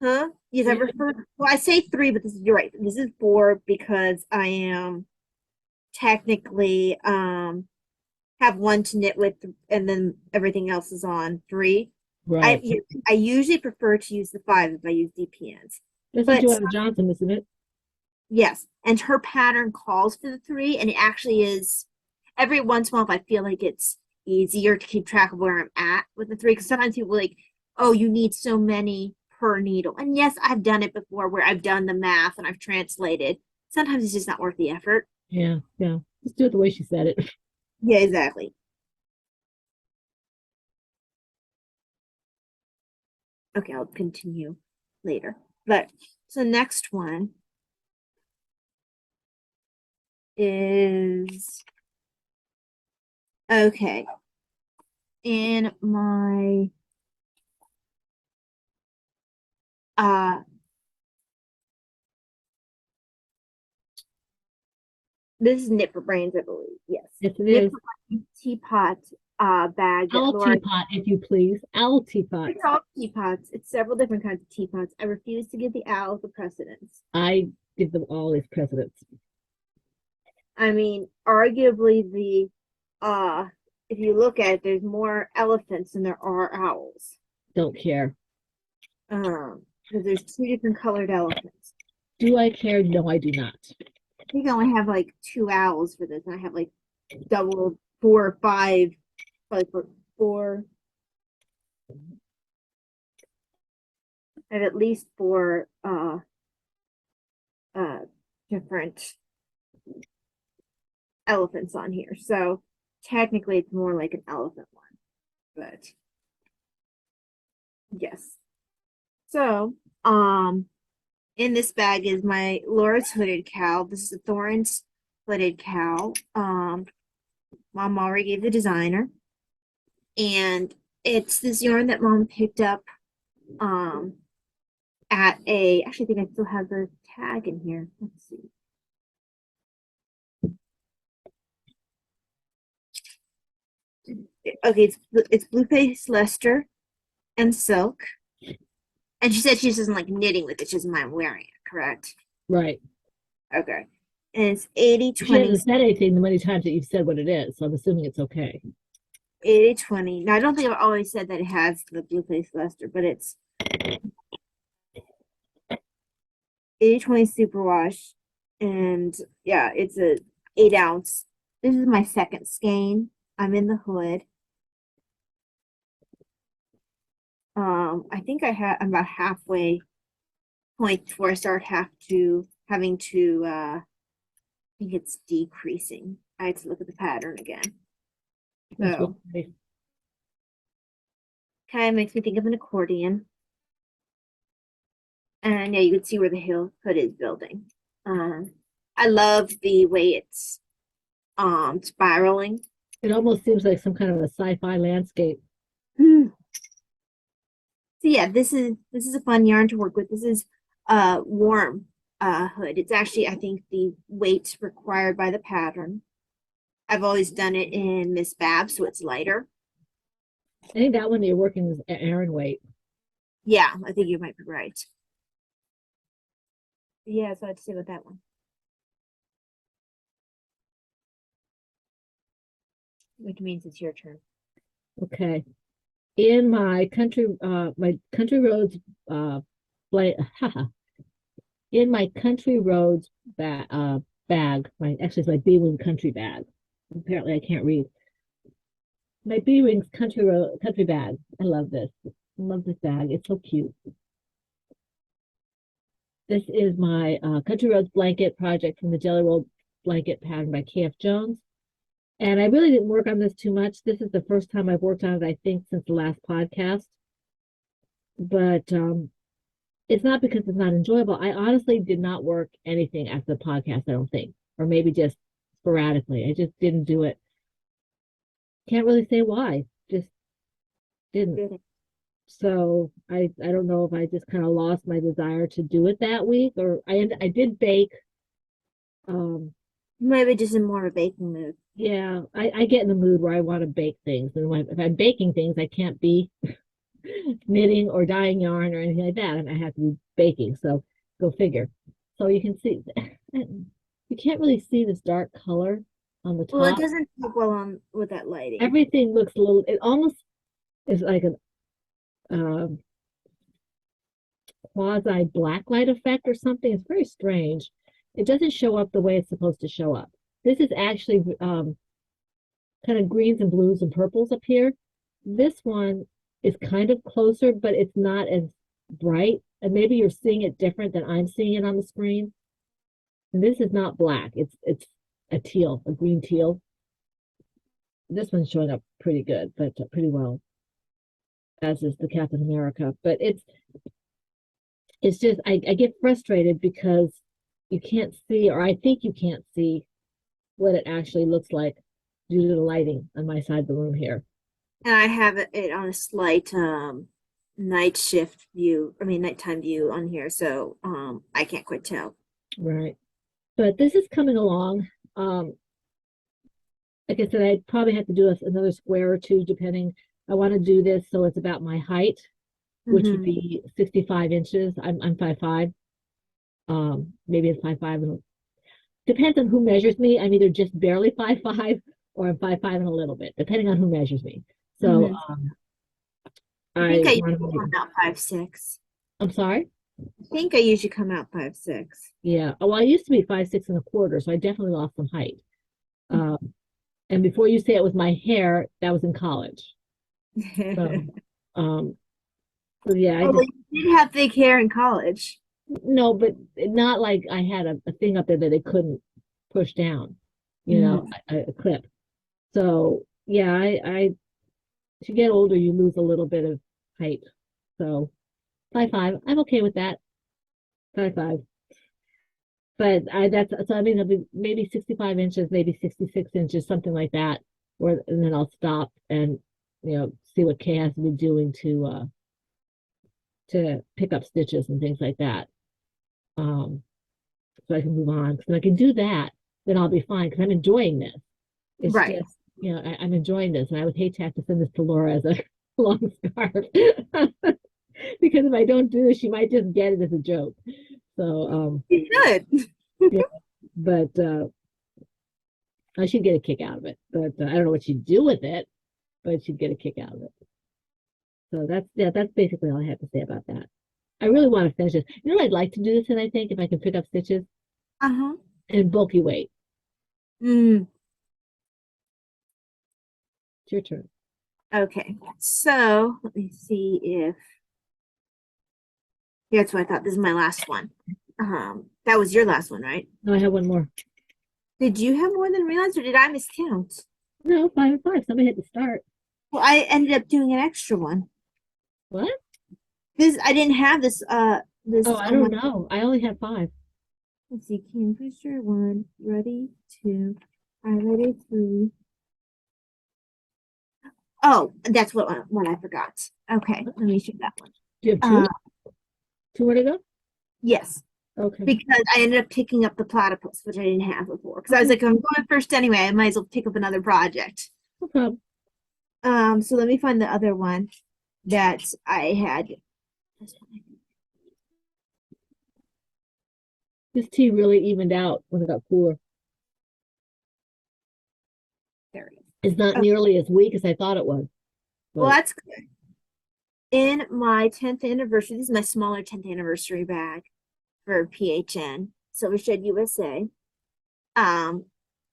huh? Yes, I You- prefer well, I say three, but you're right. This is four because I am technically have one to knit with and then everything else is on three. I Right. I usually prefer to use the five if I use DPNs. This is But Joanna Johnson, isn't it? yes, and her pattern calls for the three, and it actually is every once in a while if I feel like it's easier to keep track of where I'm at with the three, because sometimes people are like, oh, you need so many per needle. And yes, I've done it before where I've done the math and I've translated. Sometimes it's just not worth the effort. Yeah, yeah. Let's do it the way she said it. Yeah, exactly. Okay, I'll continue later. But so next one is okay. In my uh this is Knit for Brains, I believe. Yes. Yes, it Knit is. for Brains teapot bag that Owl Laura teapot, if you please. Owl teapot. it's all teapots. It's several different kinds of teapots. I refuse to give the owl the precedence. I give them all as precedence. I mean, arguably the if you look at it, there's more elephants than there are owls. Don't care. Because there's two different colored elephants. Do I care? No, I do not. I think I only have like two owls for this, and I have like double four or five, probably four. I have at least four uh different elephants on here. So technically it's more like an elephant one. But yes. So in this bag is my Laura's hooded cow. This is a Thorns hooded cow. Mom already gave the designer. And it's this yarn that mom picked up um at a actually I think I still have the tag in here. Let's see. Okay, it's Blue Face Leicester and silk. And she said she just doesn't like knitting with it, she doesn't mind wearing it, correct? Right. Okay. And it's 80 She 20 hasn't said anything the many times that you've said what it is, so I'm assuming it's okay. 80 20. Now I don't think I've always said that it has the Blue Face Leicester, but it's 80 20 superwash. And yeah, it's a 8 ounce. This is my second skein. I'm in the hood. I think I'm about halfway point before I start having to I think it's decreasing. I have to look at the pattern again. That's So really kind of makes me think of an accordion. And yeah, you can see where the hood is building. I love the way it's spiraling. It almost seems like some kind of a sci-fi landscape. So yeah, this is a fun yarn to work with. This is warm hood. It's actually I think the weight required by the pattern. I've always done it in Miss Bab, so it's lighter. I think that one you're working is Aaron weight. Yeah, I think you might be right. Yeah, so I'd say with that one. Which means it's your turn. Okay. In my country roads blank in my country roads bag, my actually it's my B Wing country bag. Apparently I can't read. My B Wings country bag. I love this. I love this bag. It's so cute. This is my Country Roads blanket project from the Jelly Roll blanket pattern by KF Jones. And I really didn't work on this too much. This is the first time I've worked on it, I think, since the last podcast. But it's not because it's not enjoyable. I honestly did not work anything after the podcast, I don't think, or maybe just sporadically. I just didn't do it. Can't really say why. Just didn't. So I don't know if I just kind of lost my desire to do it that week, or I did bake. Um, Maybe just in more of a baking mood. yeah, I get in the mood where I want to bake things, and if I'm baking things, I can't be knitting or dyeing yarn or anything like that, and I have to be baking. So go figure. So you can see, you can't really see this dark color on the Well, it top. doesn't look well on with that lighting. Everything looks a little. It almost is like a um, quasi blacklight effect or something. It's very strange. It doesn't show up the way it's supposed to show up. This is actually kind of greens and blues and purples up here. This one is kind of closer, but it's not as bright. And maybe you're seeing it different than I'm seeing it on the screen. And this is not black. It's a teal, a green teal. This one's showing up pretty good, but pretty well, as is the Captain America. But it's just I get frustrated because you can't see, or I think you can't see what it actually looks like due to the lighting on my side of the room here. And I have it on a slight night shift view, I mean nighttime view on here, so I can't quite tell. Right. But this is coming along. Like I said, I'd probably have to do another square or two, depending. I want to do this so it's about my height, which would Mm-hmm. be 65 inches. I'm 5'5". Maybe it's 5'5" and depends on who measures me. I'm either just barely 5'5" or I'm 5'5" and a little bit, depending on who measures me. So Mm-hmm. I think I I want usually to. come out 5'6". I'm sorry. I think I usually come out 5'6". Yeah. Oh, well, I used to be 5'6 1/4", so I definitely lost some height. And before you say it was my hair, that was in college. So, um, so yeah, I Oh, just you did have thick hair in college. no, but not like I had a thing up there that they couldn't push down, Mm. a clip. So yeah, I as you get older, you lose a little bit of height. So 5'5", I'm okay with that. 5'5". But that's so I mean it'll be maybe 65 inches, maybe 66 inches, something like that. Or and then I'll stop and see what Kay has to be doing to pick up stitches and things like that. Um, so I can move on. Because if I can do that, then I'll be fine because I'm enjoying this. It's Right. just, I'm enjoying this, and I would hate to have to send this to Laura as a long scarf because if I don't do this, she might just get it as a joke. So, You should. yeah, but I should get a kick out of it. But I don't know what she'd do with it, but she'd get a kick out of it. So that's basically all I have to say about that. I really want to finish this. You know what I'd like to do this, and I think if I can pick up stitches Uh-huh. and bulky weight. Mm. It's your turn. Okay. So let me see if that's what I thought. This is my last one. That was your last one, right? No, I have one more. Did you have more than realized, or did I miscount? No, 5 and 5. Somebody had to start. Well, I ended up doing an extra one. What? This I didn't have this Oh, this I on my don't know. I only have 5. let's see, Kingfisher one, ready two, highlighted three. Oh, that's what one I forgot. Okay, let me show that one. Do you have Uh 2? 2 more to go? yes, Okay. because I ended up picking up the platypus, which I didn't have before. Because I was Okay. like, I'm going first anyway, I might as well pick up another project. No problem. So let me find the other one that I had. This tea really evened out when it got cooler. There it is. It's not Oh, nearly as weak as I thought it was, well, but that's good. In my 10th anniversary, this is my smaller 10th anniversary bag for PHN, Silver Shed USA. Um,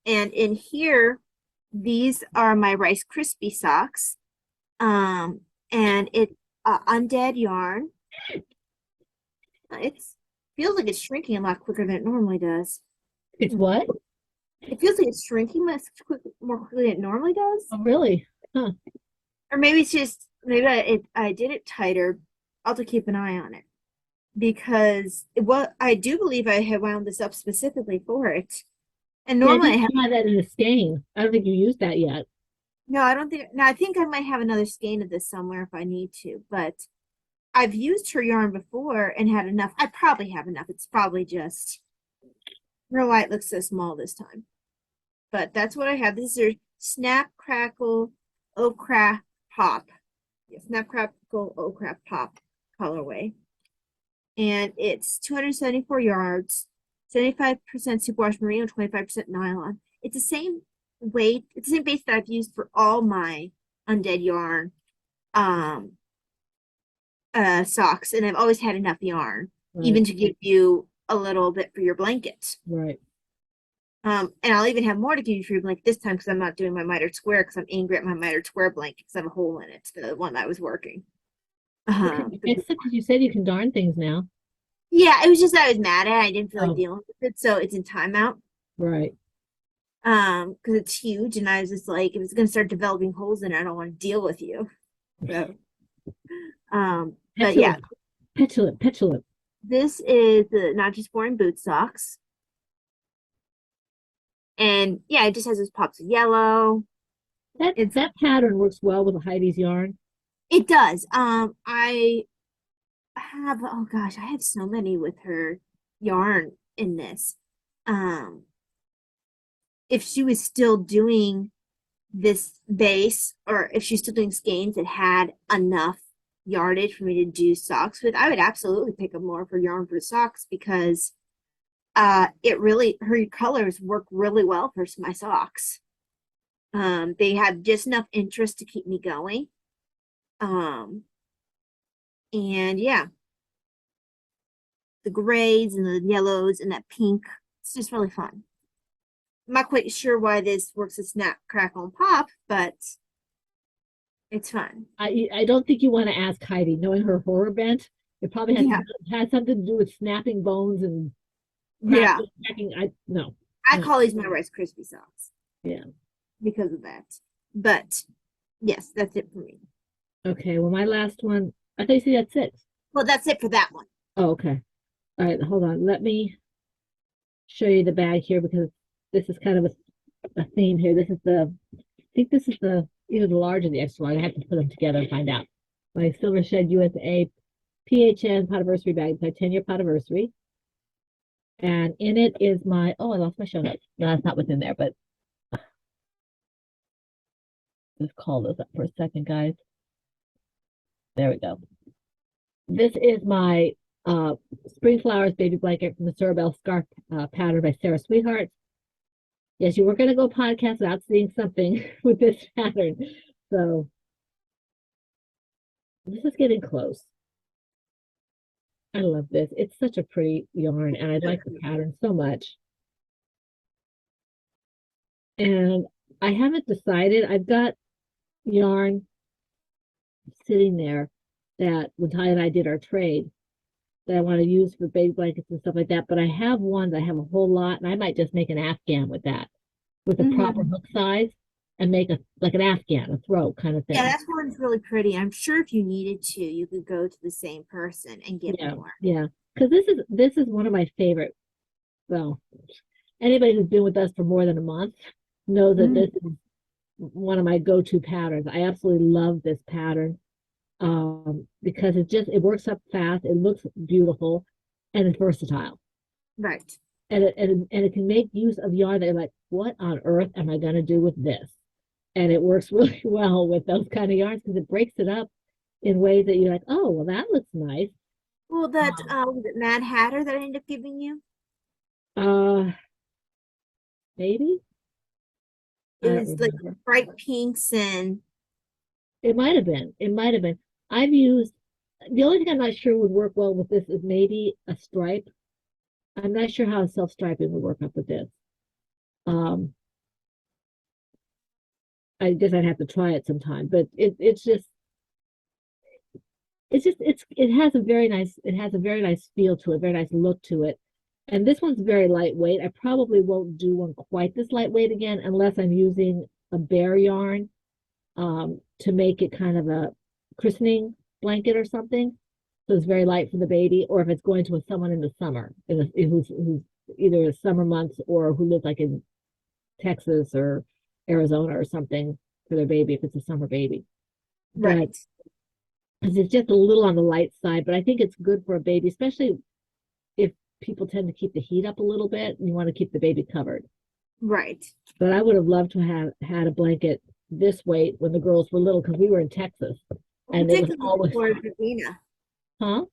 and in here, these are my Rice Krispie socks. Um, and it undead yarn. It feels like it's shrinking a lot quicker than it normally does. it's what? It feels like it's shrinking more quickly than it normally does. Oh, really? Huh. Or maybe it's just maybe I did it tighter. I'll have to keep an eye on it because what I do believe I had wound this up specifically for it. And Yeah, I normally I think have you had that in a skein. I don't think you used that yet. no, I don't think no, I think I might have another skein of this somewhere if I need to, but I've used her yarn before and had enough. I probably have enough. It's probably just her light looks so small this time. But that's what I have. This is her Snap Crackle Okra Pop. Yeah, Snap Crackle Okra Pop colorway. And it's 274 yards, 75% superwash merino, 25% nylon. It's the same weight, it's the same base that I've used for all my undead yarn um socks, and I've always had enough yarn, Right, even to give you a little bit for your blanket. right. And I'll even have more to give you for your blanket this time because I'm not doing my mitered square because I'm angry at my mitered square blanket because I have a hole in it, the one that I was working. Okay, except as you said, you can darn things now. Yeah, it was just that I was mad at it. I didn't feel like Oh, dealing with it, so it's in timeout. right. Because it's huge, and I was just like, if it's gonna start developing holes in it, I don't want to deal with you. So, but yeah, Petulant, petulant, petulant. this is the not just boring boot socks, and yeah, it just has those pops of yellow. That It's that pattern works well with Heidi's yarn. it does. I have oh gosh, I have so many with her yarn in this. Um, if she was still doing this base, or if she's still doing skeins that had enough yardage for me to do socks with, I would absolutely pick up more of her yarn for socks because it really her colors work really well for my socks. They have just enough interest to keep me going. Um, and yeah, the grays and the yellows and that pink, it's just really fun. I'm not quite sure why this works as snap, crackle, and pop, but it's fun. I don't think you want to ask Heidi, knowing her horror bent. It probably Yeah, has something to do with snapping bones and yeah. cracking. I no, I no. call these my Rice Krispie socks Yeah. because of that. But yes, that's it for me. Okay. Well, my last one. I thought you said you had six. Well, that's it for that one. Oh, okay. All right. Hold on. Let me show you the bag here because this is kind of a theme here. This is I think this is either the large or the extra large. I have to put them together and find out. My Silver Shed USA PHN Potiversary bag, my 10-year Potiversary. And in it is oh, I lost my show notes. No, that's not what's in there, but just call those up for a second, guys. There we go. This is my Spring Flowers baby blanket from the Sorabelle Scarf pattern by Sarah Sweetheart. Yes, you weren't going to go podcast without seeing something with this pattern. So this is getting close. I love this. It's such a pretty yarn, and I like the pattern so much. And I haven't decided. I've got yarn sitting there that when Ty and I did our trade that I want to use for baby blankets and stuff like that. But I have ones, I have a whole lot, and I might just make an Afghan with that, with the proper Mm-hmm. hook size, and make a like an Afghan, a throat kind of Yeah, thing. that one's really pretty. I'm sure if you needed to, you could go to the same person and get Yeah, more. yeah. Because this is one of my favorite. Well, anybody who's been with us for more than a month knows that Mm, this is one of my go-to patterns. I absolutely love this pattern because it works up fast, it looks beautiful, and it's versatile. right. And it can make use of yarn that you're like, what on earth am I going to do with this? And it works really well with those kind of yarns because it breaks it up in ways that you're like, oh, well, that looks nice. Well, that Um, was it Mad Hatter that I ended up giving you? uh, maybe I It don't was like remember. bright pinks and It might have been. It might have been. I've used the only thing I'm not sure would work well with this is maybe a stripe. I'm not sure how self-striping would work up with this. Um, I guess I'd have to try it sometime, but it has a very nice feel to it, very nice look to it. And this one's very lightweight. I probably won't do one quite this lightweight again unless I'm using a bear yarn to make it kind of a christening blanket or something. So it's very light for the baby, or if it's going to someone in the summer, who's either summer months or who lives like in Texas or Arizona or something for their baby if it's a summer baby. But Right. it's just a little on the light side, but I think it's good for a baby, especially if people tend to keep the heat up a little bit and you want to keep the baby covered. Right. But I would have loved to have had a blanket this weight when the girls were little because we were in Texas Well, and it was particularly always, for Davina. huh?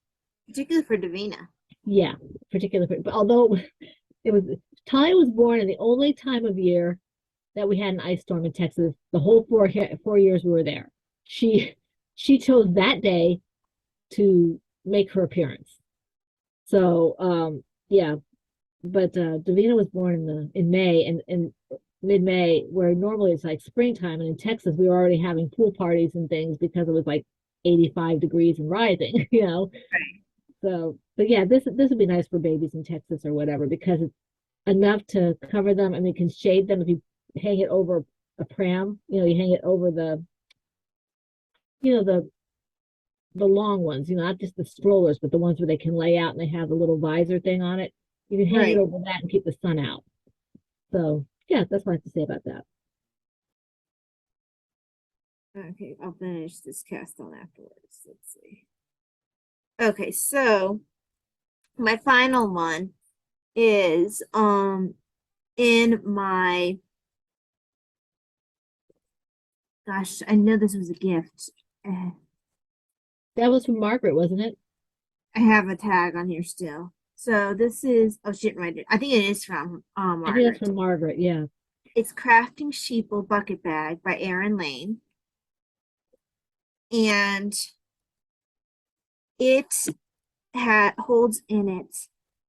Particularly for Davina. Yeah, particularly. But although it was, Ty was born in the only time of year that we had an ice storm in Texas, the whole 4 years we were there. She she chose that day to make her appearance. So yeah, but Davina was born in May and mid-May, where normally it's like springtime, and in Texas we were already having pool parties and things because it was like 85 degrees and rising, you know. So, but yeah, this would be nice for babies in Texas or whatever because it's enough to cover them and they can shade them if you hang it over a pram, you hang it over you know, the long ones, not just the strollers, but the ones where they can lay out and they have the little visor thing on it. You can hang it Right. over that and keep the sun out. So yeah, that's what I have to say about that. Okay, I'll finish this cast on afterwards. Let's see. Okay, so my final one is in my gosh, I know this was a gift. That was from Margaret, wasn't it? I have a tag on here still. So this is oh she didn't write it. I think it is from I think that's Margaret. from Margaret. Yeah. It's Crafting Sheeple Bucket Bag by Erin Lane. And it holds in it.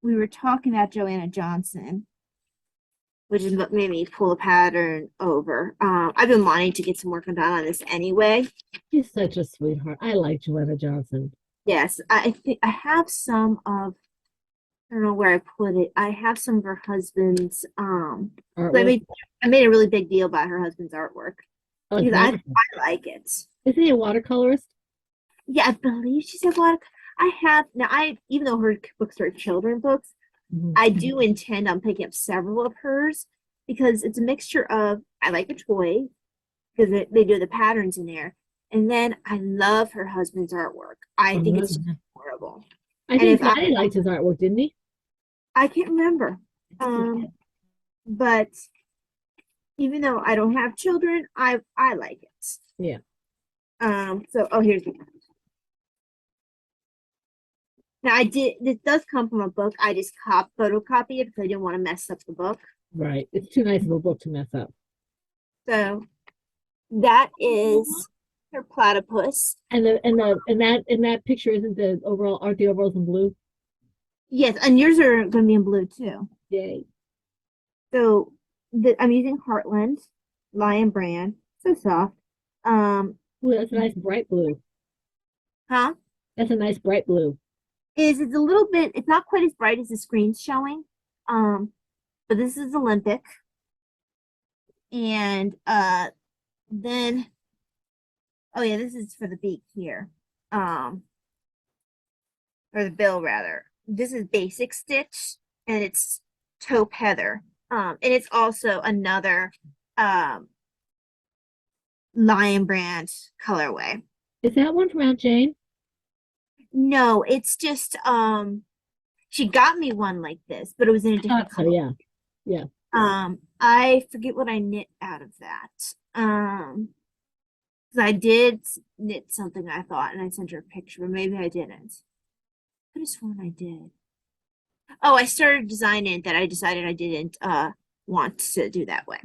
We were talking about Joanna Johnson, which is what made me pull a pattern over. I've been wanting to get some work done on this anyway. She's such a sweetheart. I like Joanna Johnson. Yes, I think I have some of I don't know where I put it. I have some of her husband's I Artwork. made I made a really big deal about her husband's artwork Oh, it's because wonderful. I like it. Isn't he a watercolorist? Yeah, I believe she said what I have now. I even though her books are children books, Mhm. I do intend on picking up several of hers because it's a mixture of I like a toy because they do the patterns in there, and then I love her husband's artwork. I Oh, think it's just yeah. horrible. I And think if Daddy liked his artwork, didn't he? I can't remember, I think he did. but even though I don't have children, I like it. Yeah. So oh here's the now I did this does come from a book. I just photocopy it because I didn't want to mess up the book. Right. It's too nice of a book to mess up. So that is her platypus. And that picture isn't the overall aren't the overalls in blue? Yes, and yours are going to be in blue too. Yay. So I'm using Heartland Lion Brand. So soft. Ooh, that's a nice bright blue. Huh? That's a nice bright blue. It's a little bit. It's not quite as bright as the screen's showing. Um, but this is Olympic, and then oh yeah, this is for the beak here. Um, or the bill rather. This is basic stitch and it's taupe heather. And it's also another um Lion Brand colorway. Is that one from Aunt Jane? No, it's just she got me one like this, but it was in a I thought different so, color. yeah. Yeah. I forget what I knit out of that. 'Cause I did knit something I thought, and I sent her a picture, but maybe I didn't. I could have sworn I did. Oh, I started designing that I decided I didn't want to do that way.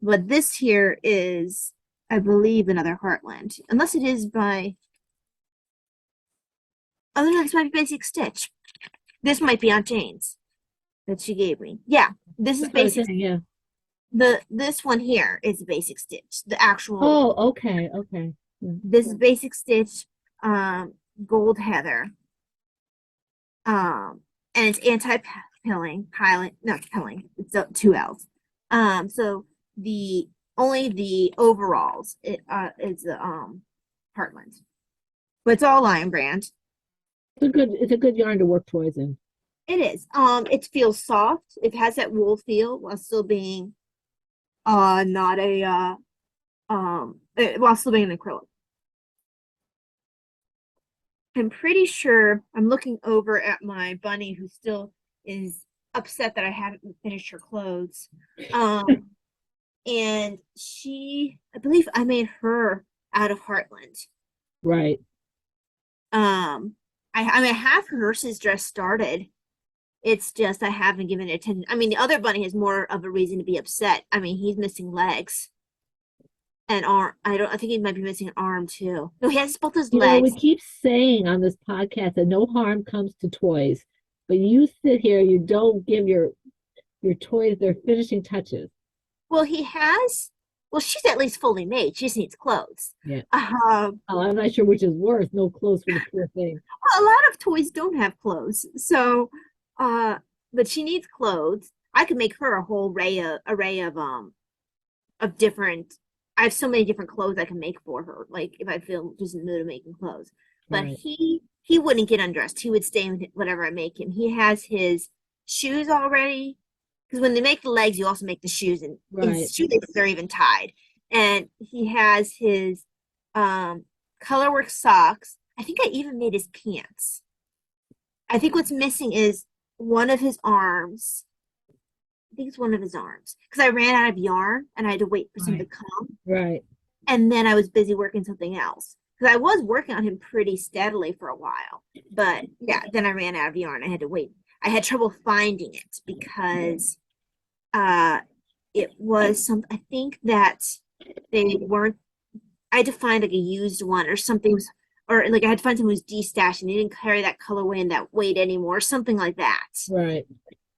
But this here is, I believe, another Heartland. Unless it is by oh no, this might be Basic Stitch. This might be Aunt Jane's that she gave me. Yeah, this is That's what I was Basic saying, yeah. this one here is Basic Stitch. The actual Oh, okay, okay. Yeah. this is Basic Stitch, um, Gold Heather. Um, and it's anti-pilling, piling, not pilling. It's two L's. So the only the overalls is the Heartland, but it's all Lion Brand. It's a good yarn to work toys in. It is. It feels soft. It has that wool feel while still being not a while still being an acrylic. I'm pretty sure I'm looking over at my bunny who still is upset that I haven't finished her clothes. Um, and I believe I made her out of Heartland. Right. I mean, I have her nurse's dress started. It's just I haven't given it attention. I mean, the other bunny has more of a reason to be upset. I mean, he's missing legs and arm. I think he might be missing an arm too. No, he has both his You know, we legs. keep saying on this podcast that no harm comes to toys, but you sit here, you don't give your toys their finishing touches. Well, he has. Well, she's at least fully made. She just needs clothes. Yeah. Um, Oh, I'm not sure which is worse. No clothes for the poor thing. well, a lot of toys don't have clothes, so uh, but she needs clothes. I could make her a whole array of different. I have so many different clothes I can make for her. Like if I feel just in the mood of making clothes, but Right. he wouldn't get undressed. He would stay in whatever I make him. He has his shoes already because when they make the legs, you also make the shoes, and Right. his shoelaces are even tied. And he has his colorwork socks. I think I even made his pants. I think what's missing is one of his arms. I think it's one of his arms because I ran out of yarn and I had to wait for some to Right. come. Right. And then I was busy working something else because I was working on him pretty steadily for a while. But yeah, then I ran out of yarn. I had to wait. I had trouble finding it because uh, it was some. I think that they weren't. I had to find like a used one or something, or like I had to find someone who's destashed and they didn't carry that colorway and that weight anymore, something like that. Right.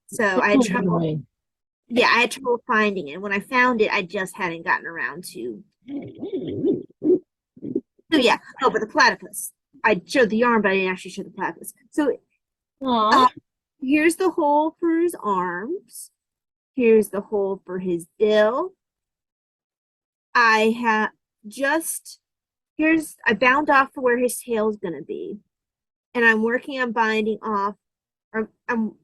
So That's I had always trouble. annoying. Yeah, I had trouble finding it. When I found it, I just hadn't gotten around to. So yeah, oh, but the platypus. I showed the arm, but I didn't actually show the platypus. So Aw. uh, here's the hole for his arms. Here's the hole for his bill. I have just I bound off for where his tail's gonna be, and I'm working on binding off. Or I'm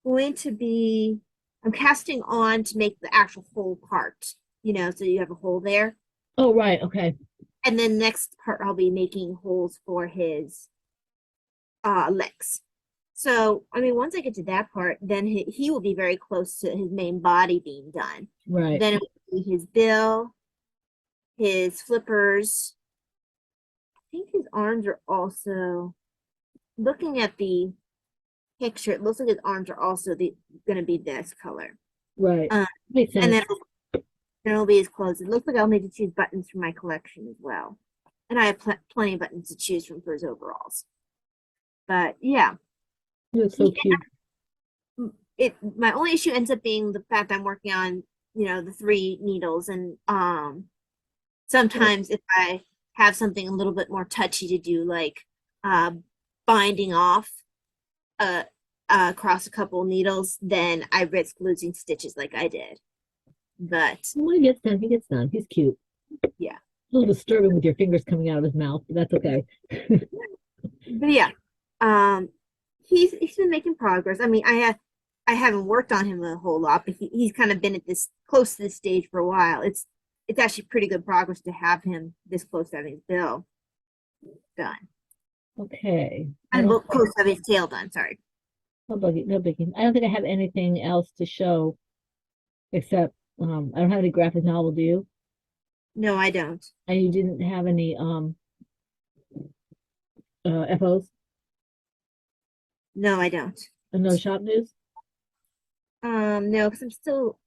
going to be. I'm casting on to make the actual whole part. So you have a hole there. Oh, right. Okay. And then next part I'll be making holes for his legs. So I mean, once I get to that part, then he will be very close to his main body being done. Right. Then it will be his bill, his flippers. I think his arms are also looking at the picture. It looks like his arms are also going to be this color. Right. Um, Makes and sense. then it'll be his clothes. It looks like I'll need to choose buttons for my collection as well. And I have plenty of buttons to choose from for his overalls. But yeah, You're so he cute. my only issue ends up being the fact I'm working on, the three needles and sometimes if I have something a little bit more touchy to do, like uh binding off uh across a couple needles, then I risk losing stitches like I did. But When he gets done, he gets done. He's cute. yeah. A little disturbing with your fingers coming out of his mouth, but that's okay. But yeah. Um he's been making progress. I mean, I haven't worked on him a whole lot, but he's kind of been at this close to this stage for a while. It's actually pretty good progress to have him this close to having his bill done. Okay. I And don't, close to having his tail done, sorry. no biggie, no biggie. I don't think I have anything else to show except I don't have any graphic novel, do you? No, I don't. And you didn't have any FOs No, I don't. and no shop news? No, because I'm still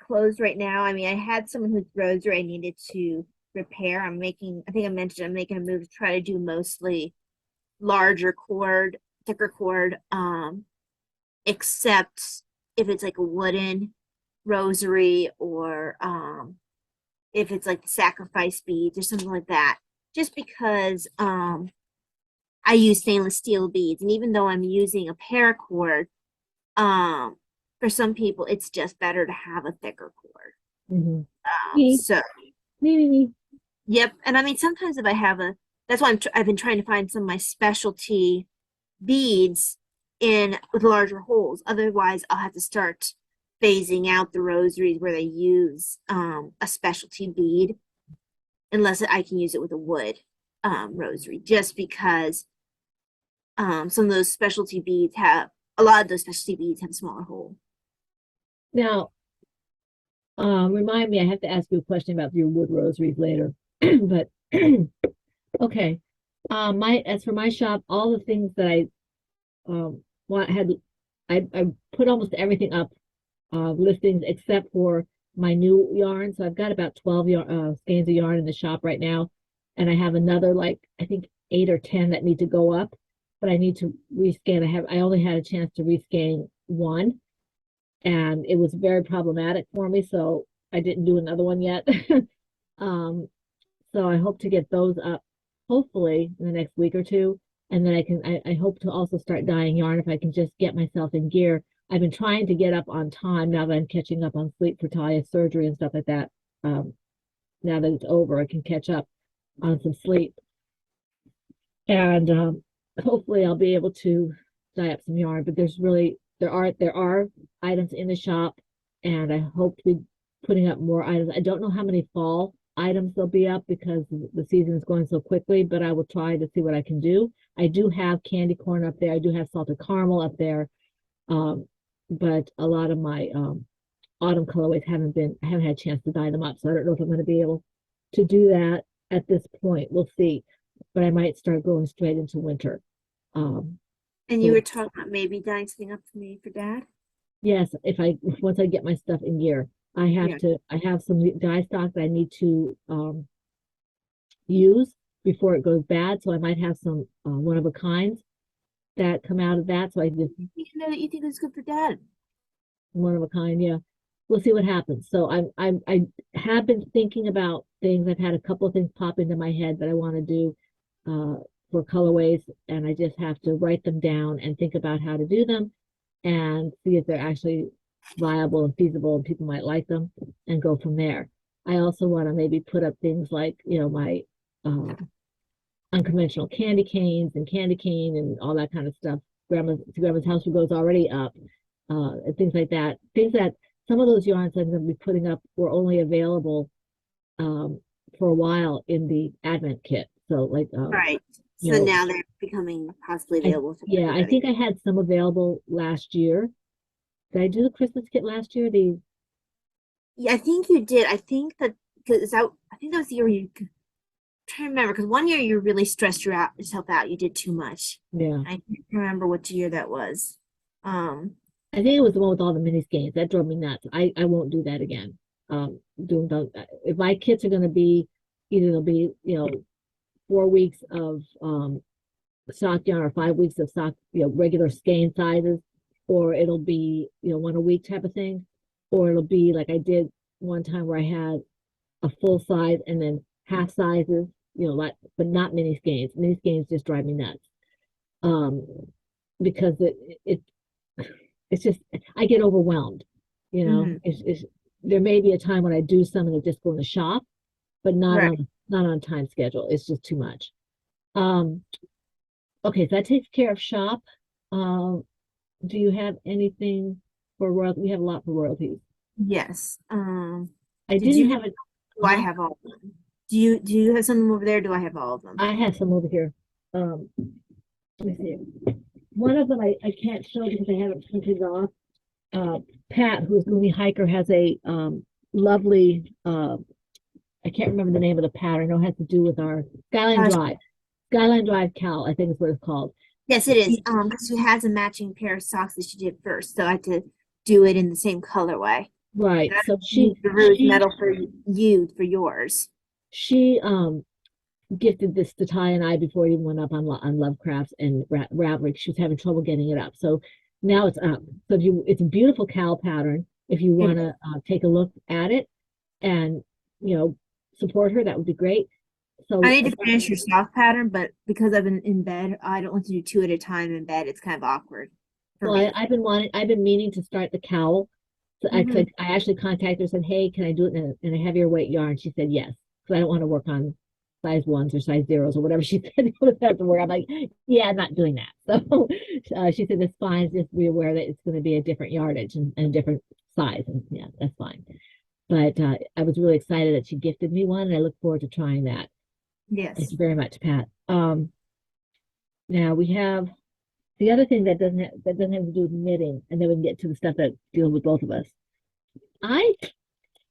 closed right now. I mean, I had someone whose rosary I needed to repair. I think I mentioned I'm making a move to try to do mostly larger cord, thicker cord, except if it's like a wooden rosary or if it's like the sacrifice beads or something like that. Just because I use stainless steel beads, and even though I'm using a paracord, um, for some people it's just better to have a thicker cord. Hmm. Me, So me. yep, and I mean sometimes if I have a, that's why I've been trying to find some of my specialty beads in with larger holes. Otherwise, I'll have to start phasing out the rosaries where they use a specialty bead, unless I can use it with a wood rosary, just because some of those specialty beads have a lot of those specialty beads have a smaller hole. Now, remind me, I have to ask you a question about your wood rosaries later. But okay. My as for my shop, all the things that I want had I put almost everything up listings except for my new yarn. So I've got about 12 skeins of yarn in the shop right now, and I have another like I think 8 or 10 that need to go up, but I need to rescan. I only had a chance to rescan one, and it was very problematic for me, so I didn't do another one yet. um, so I hope to get those up hopefully in the next week or two. And then I hope to also start dyeing yarn if I can just get myself in gear. I've been trying to get up on time now that I'm catching up on sleep for Talia's surgery and stuff like that. Um, now that it's over, I can catch up on some sleep. And hopefully I'll be able to dye up some yarn. But there are items in the shop, and I hope to be putting up more items. I don't know how many fall items there'll be up because the season is going so quickly, but I will try to see what I can do. I do have candy corn up there. I do have salted caramel up there. Um, but a lot of my autumn colorways I haven't had a chance to dye them up. So I don't know if I'm going to be able to do that at this point. We'll see. But I might start going straight into winter. Um, And you so were talking about maybe dyeing something up for me for dad? yes, if I once I get my stuff in gear, Yeah. I have some dye stock that I need to use before it goes bad. So I might have some one of a kinds that come out of that. So I just You know that you think it's good for dad. one of a kind, yeah. We'll see what happens. So I have been thinking about things. I've had a couple of things pop into my head that I want to do for colorways, and I just have to write them down and think about how to do them and see if they're actually viable and feasible and people might like them and go from there. I also want to maybe put up things like, my uh, unconventional candy cane and all that kind of stuff. Grandma's house goes already up, and things like that. Things that some of those yarns I'm going to be putting up were only available um, for a while in the Advent kit. So like, Right. you So know, now they're becoming possibly available to yeah, I everybody. think I had some available last year. Did I do the Christmas kit last year? The Yeah, I think you did. I think that because I think that was the year you trying to remember because one year you really stressed yourself out. You did too much. Yeah, I can't remember what year that was. Um, I think it was the one with all the mini skeins. That drove me nuts. I won't do that again. Doing those, if my kits are going to be either they'll be 4 weeks of sock yarn or 5 weeks of sock, regular skein sizes, or it'll be, one a week type of thing, or it'll be like I did one time where I had a full size and then half sizes, like, but not mini skeins. Mini skeins just drive me nuts. Um, because it's just, I get overwhelmed, mhm. it's there may be a time when I do something and just go in the shop, but Right. not on time schedule. It's just too much. Um, okay, so that takes care of shop. Um, do you have anything for royalty? We have a lot for royalties. Yes. I Did didn't you have a, do I huh? have all of them? Do you have some over there? Do I have all of them? I have some over here. Um, let me see. One of them I can't show because I haven't printed off. Uh, Pat, who's Movie Hiker, has a lovely I can't remember the name of the pattern. I know it has to do with our Skyline Uh, Drive. Skyline Drive Cal, I think is what it's called. yes, it is. She, Because she has a matching pair of socks that she did first, so I had to do it in the same colorway. right. And I So used the rose metal for you for yours. she gifted this to Ty and I before it even went up on Lovecrafts and Ravelry. She was having trouble getting it up. So now it's up. So it's a beautiful cowl pattern. If you It want is. to take a look at it and, you know, support her, that would be great. I So need to finish your sock pattern, but because I've been in bed, I don't want to do two at a time in bed. It's kind of awkward for well, me. I've been meaning to start the cowl. So Hmm. I actually contacted her and said, hey, can I do it in a heavier weight yarn? She said yes, because I don't want to work on size ones or size zeros or whatever she said have to work. I'm like, yeah, I'm not doing that. So she said that's fine. Just be aware that it's going to be a different yardage and a different size, and yeah, that's fine. But I was really excited that she gifted me one, and I look forward to trying that. Thank Yes. you very much, Pat. Now we have the other thing that doesn't have to do with knitting, and then we can get to the stuff that deals with both of us. I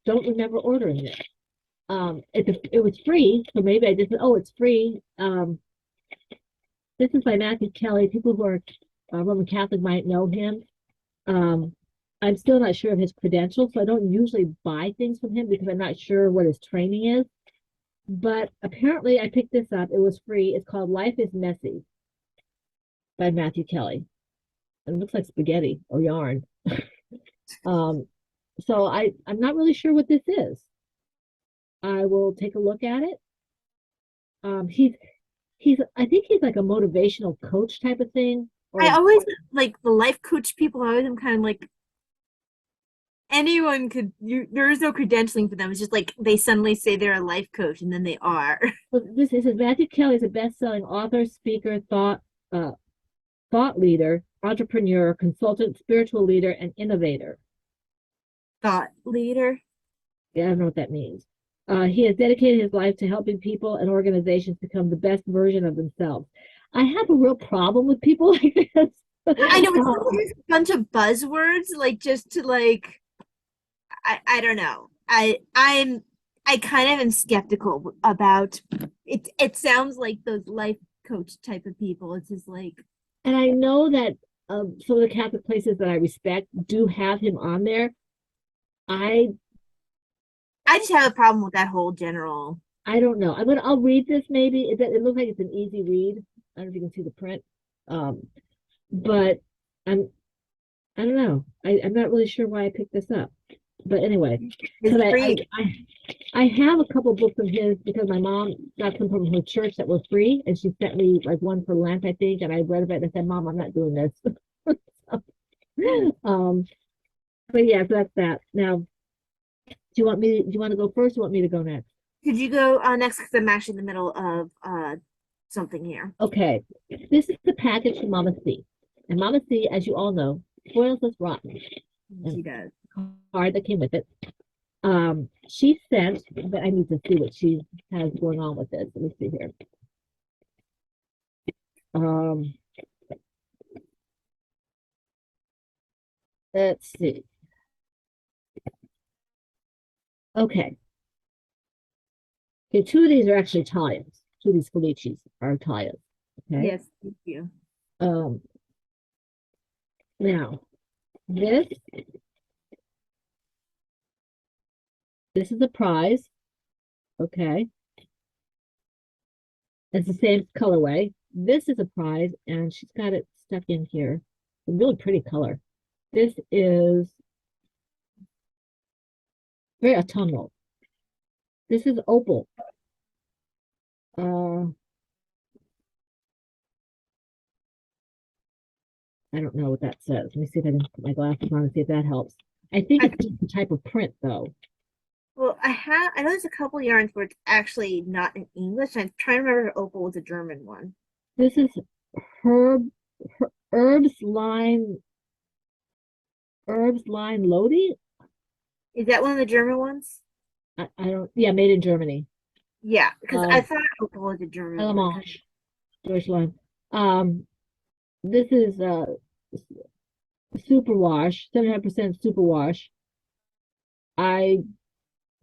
don't remember ordering this. It was free, so maybe I just oh, it's free. This is by Matthew Kelly. People who are Roman Catholic might know him. Um, I'm still not sure of his credentials, so I don't usually buy things from him because I'm not sure what his training is. But apparently, I picked this up. It was free. It's called Life is Messy by Matthew Kelly. It looks like spaghetti or yarn. Um, so I'm not really sure what this is. I will take a look at it. He's I think he's like a motivational coach type of thing. I Or always like the life coach people. I always am kind of like anyone could. There is no credentialing for them. It's just like they suddenly say they're a life coach and then they are. this is Matthew Kelly is a best-selling author, speaker, uh, thought leader, entrepreneur, consultant, spiritual leader, and innovator. Thought leader. Yeah, I don't know what that means. He has dedicated his life to helping people and organizations become the best version of themselves. I have a real problem with people like this. I know it's a bunch of buzzwords, like just to like I don't know. I kind of am skeptical about it. It sounds like those life coach type of people. It's just like And I know that some of the Catholic places that I respect do have him on there. I I just have a problem with that whole general. I don't know. I'll read this maybe. It looks like it's an easy read. I don't know if you can see the print. Um, but I'm I don't know. I'm not really sure why I picked this up. But anyway, because It's free. I have a couple books of his because my mom got some from her church that were free, and she sent me like one for Lent, I think, and I read about it and I said, Mom, I'm not doing this. um, but yeah, so that's that. Now, do you want to go first or want me to go next? Could you go next? Because I'm actually in the middle of something here. Okay. This is the package from Mama C. And Mama C, as you all know, spoils us rotten. She And does. card that came with it. She sent, but I need to see what she has going on with this. Let me see here. Um, let's see. Okay. Okay, two of these are actually Italians. Two of these Felicis are Italians. Okay. Yes, thank you. Um, now this this is a prize. Okay. It's the same colorway. This is a prize, and she's got it stuck in here. A really pretty color. This is very autumnal. This is opal. Uh, I don't know what that says. Let me see if I can put my glasses on and see if that helps. I think I, it's just the type of print, though. well, I know there's a couple yarns where it's actually not in English. I'm trying to remember if Opal was a German one. This is herb, herbs line Lodi. Is that one of the German ones? I don't. Yeah, made in Germany. Yeah, because I Um, thought Opal was a German one. Allemand, Deutschland. Um, this is superwash, 75% superwash. I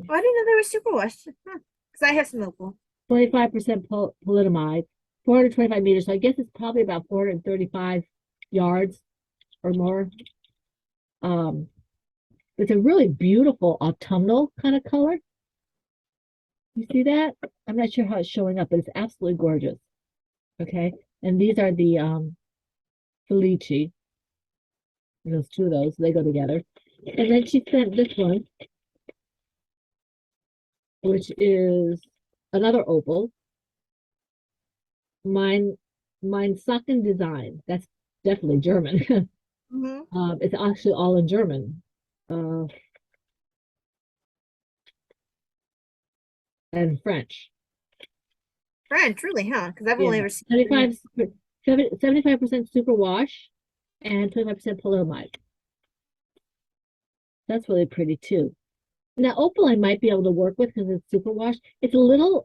Oh, I didn't know they were superwash. Because I have some Opal. 25% polyamide, 425 meters. So I guess it's probably about 435 yards or more. Um, it's a really beautiful autumnal kind of color. You see that? I'm not sure how it's showing up, but it's absolutely gorgeous. Okay. And these are the Felici. There's two of those, they go together. And then she sent this one, which is another opal. Mine, mine Socken Design. That's definitely German. Hmm. It's actually all in German, uh, and French. French, really, huh? Because I've only Yeah, ever seen Korean. 75% superwash and 25% polyamide. That's really pretty too. Now, opal I might be able to work with because it's superwash. It's a little,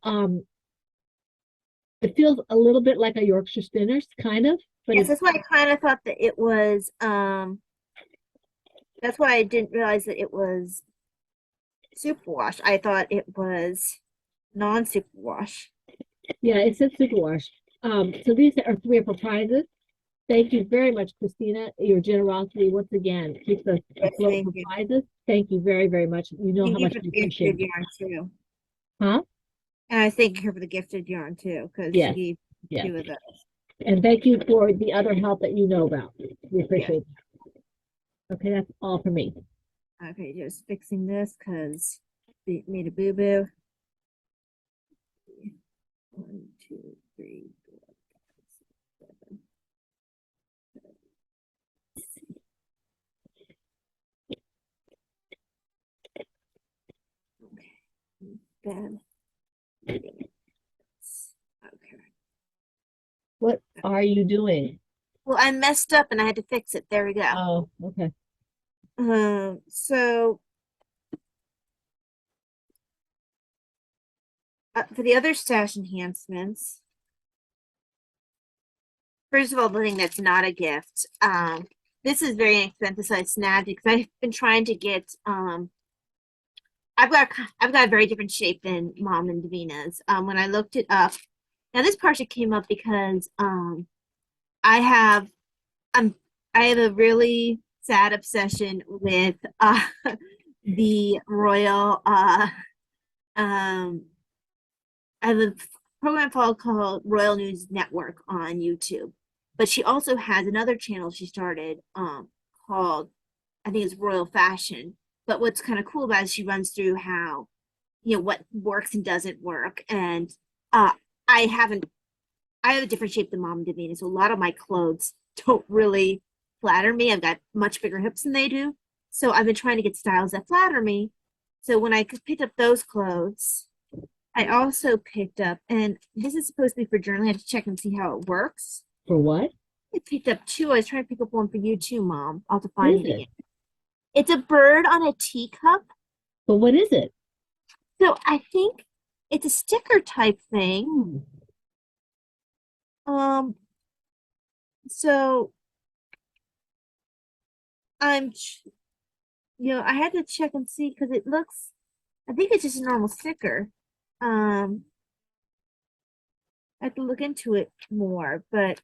it feels a little bit like a Yorkshire Spinners, kind of, but Yes, it's, that's why I kind of thought that it was. That's why I didn't realize that it was superwash. I thought it was non-superwash. yeah, it says superwash. So these are three of our prizes. Thank you very much, Christina. Your generosity once again keeps us Yes, afloat thank for you. prizes. Thank you very, very much. You know how Thank you much for we the appreciate gifted it. yarn too. Huh? And I thank her for the gifted yarn too, because she Yes, gave yes. two of those. And thank you for the other help that you know about. We Yes. appreciate it. Okay, that's all for me. Okay, just fixing this because it made a boo-boo. 1, 2, 3, 4, 5, 6, 7. Okay. Then okay. What are you doing? Well, I messed up and I had to fix it. There we go. Oh, okay. So for the other stash enhancements, first of all, the thing that's not a gift, this is very inexpensive, so I snagged it because I've been trying to get I've got a very different shape than Mom and Davina's. When I looked it up, now this project came up because I have um I have a really sad obsession with the royal um I have a program called Royal News Network on YouTube. But she also has another channel she started called I think it's Royal Fashion. But what's kind of cool about it is she runs through how what works and doesn't work. And uh I haven't I have a different shape than Mom and Davina, so a lot of my clothes don't really flatter me. I've got much bigger hips than they do. So I've been trying to get styles that flatter me. So when I picked up those clothes, I also picked up, and this is supposed to be for journaling. I have to check and see how it works. For what? I picked up two. I was trying to pick up one for you too, Mom. I'll have to What find is it it? again. It's a bird on a teacup. But what is it? So I think it's a sticker type thing. Hmm. Um, so I'm, I had to check and see because it looks, I think it's just a normal sticker. Um, I have to look into it more, but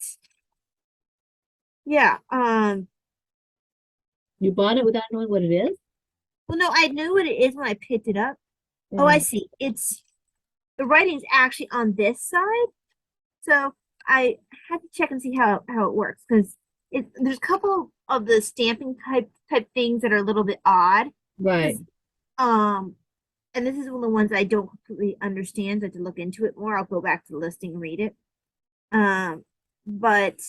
yeah. You bought it without knowing what it is? Well, no, I knew what it is when I picked it up. Oh, I Yeah. see. It's the writing's actually on this side, so I had to check and see how it works because there's a couple of the stamping type things that are a little bit odd Right. because um and this is one of the ones I don't completely understand. So I have to look into it more. I'll go back to the listing and read it. But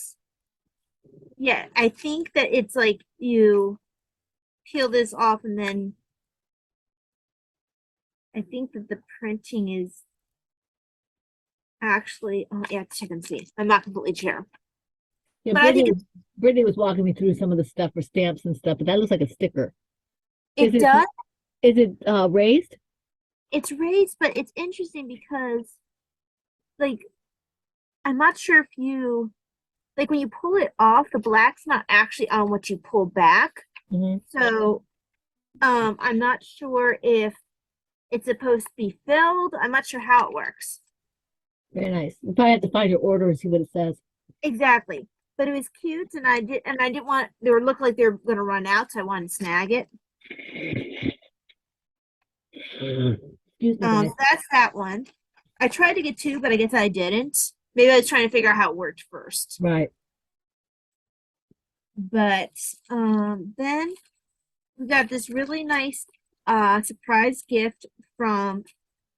yeah, I think that it's like you peel this off and then I think that the printing is actually yeah, check and see. I'm not completely sure. Yeah, But I think Brittany was walking me through some of the stuff for stamps and stuff, but that looks like a sticker. Is it it does. is it raised? It's raised, but it's interesting because like I'm not sure if you like when you pull it off, the black's not actually on what you pull back. Hmm. So I'm not sure if it's supposed to be filled. I'm not sure how it works. Very nice. You probably have to find your order and see what it says. Exactly. But it was cute and I didn't want they were look like they were gonna run out, so I wanted to snag it. Excuse me, guys. So that's that one. I tried to get two, but I guess I didn't. Maybe I was trying to figure out how it worked first. Right. But then we got this really nice surprise gift from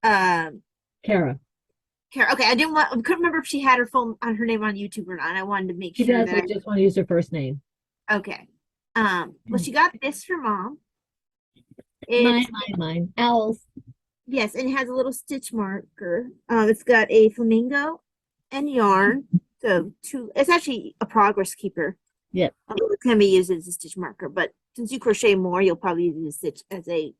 um Kara. Kara. Okay, I couldn't remember if she had her full on her name on YouTube or not. I wanted to make She sure does, that we just want to use her first name. okay. Well, she got this for mom. Mine, It's mine, mine. Owls. yes, and it has a little stitch marker. It's got a flamingo and yarn. So two, it's actually a progress keeper. Yep. It can be used as a stitch marker, but since you crochet more, you'll probably use a stitch as a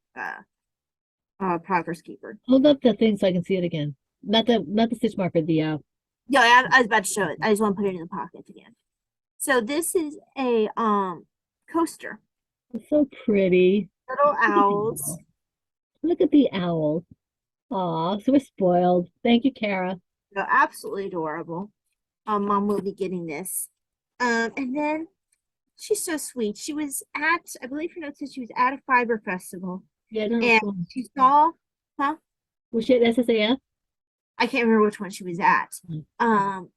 progress keeper. Hold up the thing so I can see it again. Not the stitch marker, the Yeah, I was about to show it. I just want to put it in the pocket again. So this is a coaster. it's so pretty. Little Look at the owls. owl. Look at the owl. Aw, so we're spoiled. Thank you, Kara. They're absolutely adorable. Mom will be getting this. And then she's so sweet. She was at, I believe her note said she was at a fiber festival Yeah, no, it's and cool. she saw, huh? Was she at SSAF? I can't remember which one she was at. Um,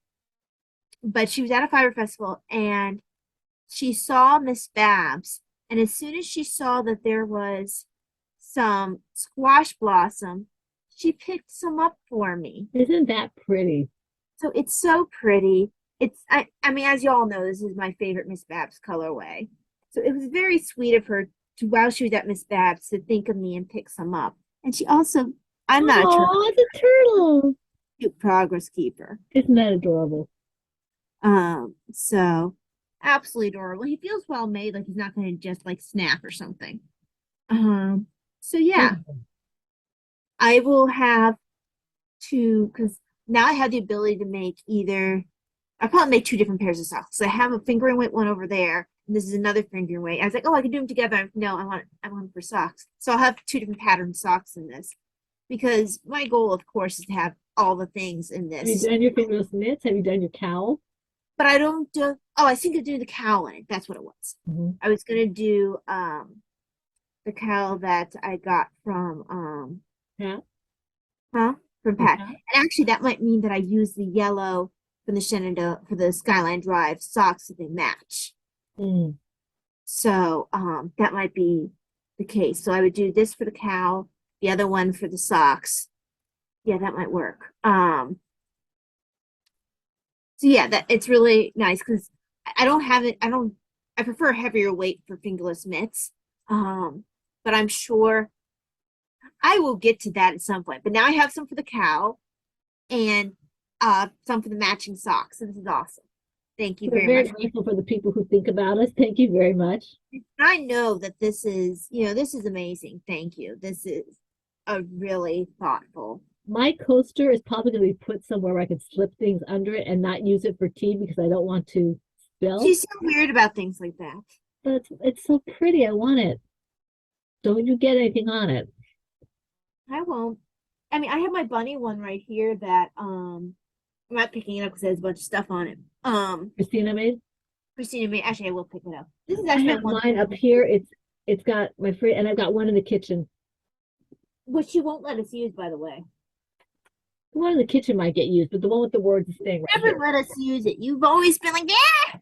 but she was at a fiber festival and she saw Miss Babs. And as soon as she saw that there was some squash blossom, she picked some up for me. Isn't that pretty? So it's so pretty. I mean, as you all know, this is my favorite Miss Babs colorway. So it was very sweet of her to, while she was at Miss Babs, to think of me and pick some up. And she also, I'm not a turtle, Oh, it's a turtle. cute progress keeper. Isn't that adorable? So absolutely adorable. He feels well made, like he's not going to just like snap or something. So yeah, I will have to, because now I have the ability to make either, I probably make two different pairs of socks. So I have a fingering weight one over there, and this is another fingering weight. I was like, oh, I can do them together. No, I want them for socks. So I'll have two different pattern socks in this, because my goal, of course, is to have all the things in Have you this. done your fingerless knits? Have you done your cowl? But I don't do. Oh, I think I do the cowl in it. That's what it was. Mhm. I was gonna do the cowl that I got from Pat? huh? From Your Pat. Pat? And actually that might mean that I use the yellow from the Shenandoah for the Skyline Drive socks so they match. Mm. So that might be the case. So I would do this for the cowl, the other one for the socks. Yeah, that might work. So yeah, that it's really nice because I don't have it, I prefer heavier weight for fingerless mitts. But I'm sure I will get to that at some point. But now I have some for the cow and some for the matching socks. So this is awesome. Thank you We're very very much. grateful for the people who think about us. Thank you very much. I know that this is, this is amazing. Thank you. This is a really thoughtful. My coaster is probably going to be put somewhere where I can slip things under it and not use it for tea because I don't want to spill. She's so weird about things like that. But it's so pretty. I want it. Don't you get anything on it? I won't. I mean, I have my bunny one right here that I'm not picking it up because it has a bunch of stuff on it. Christina made? Christina may actually I will pick it up. This is I actually my have one mine up here. It's got my free and I've got one in the kitchen. which she won't let us use, by the way. The one in the kitchen might get used, but the one with the words is staying right Never here. let us use it. You've always been like, yeah.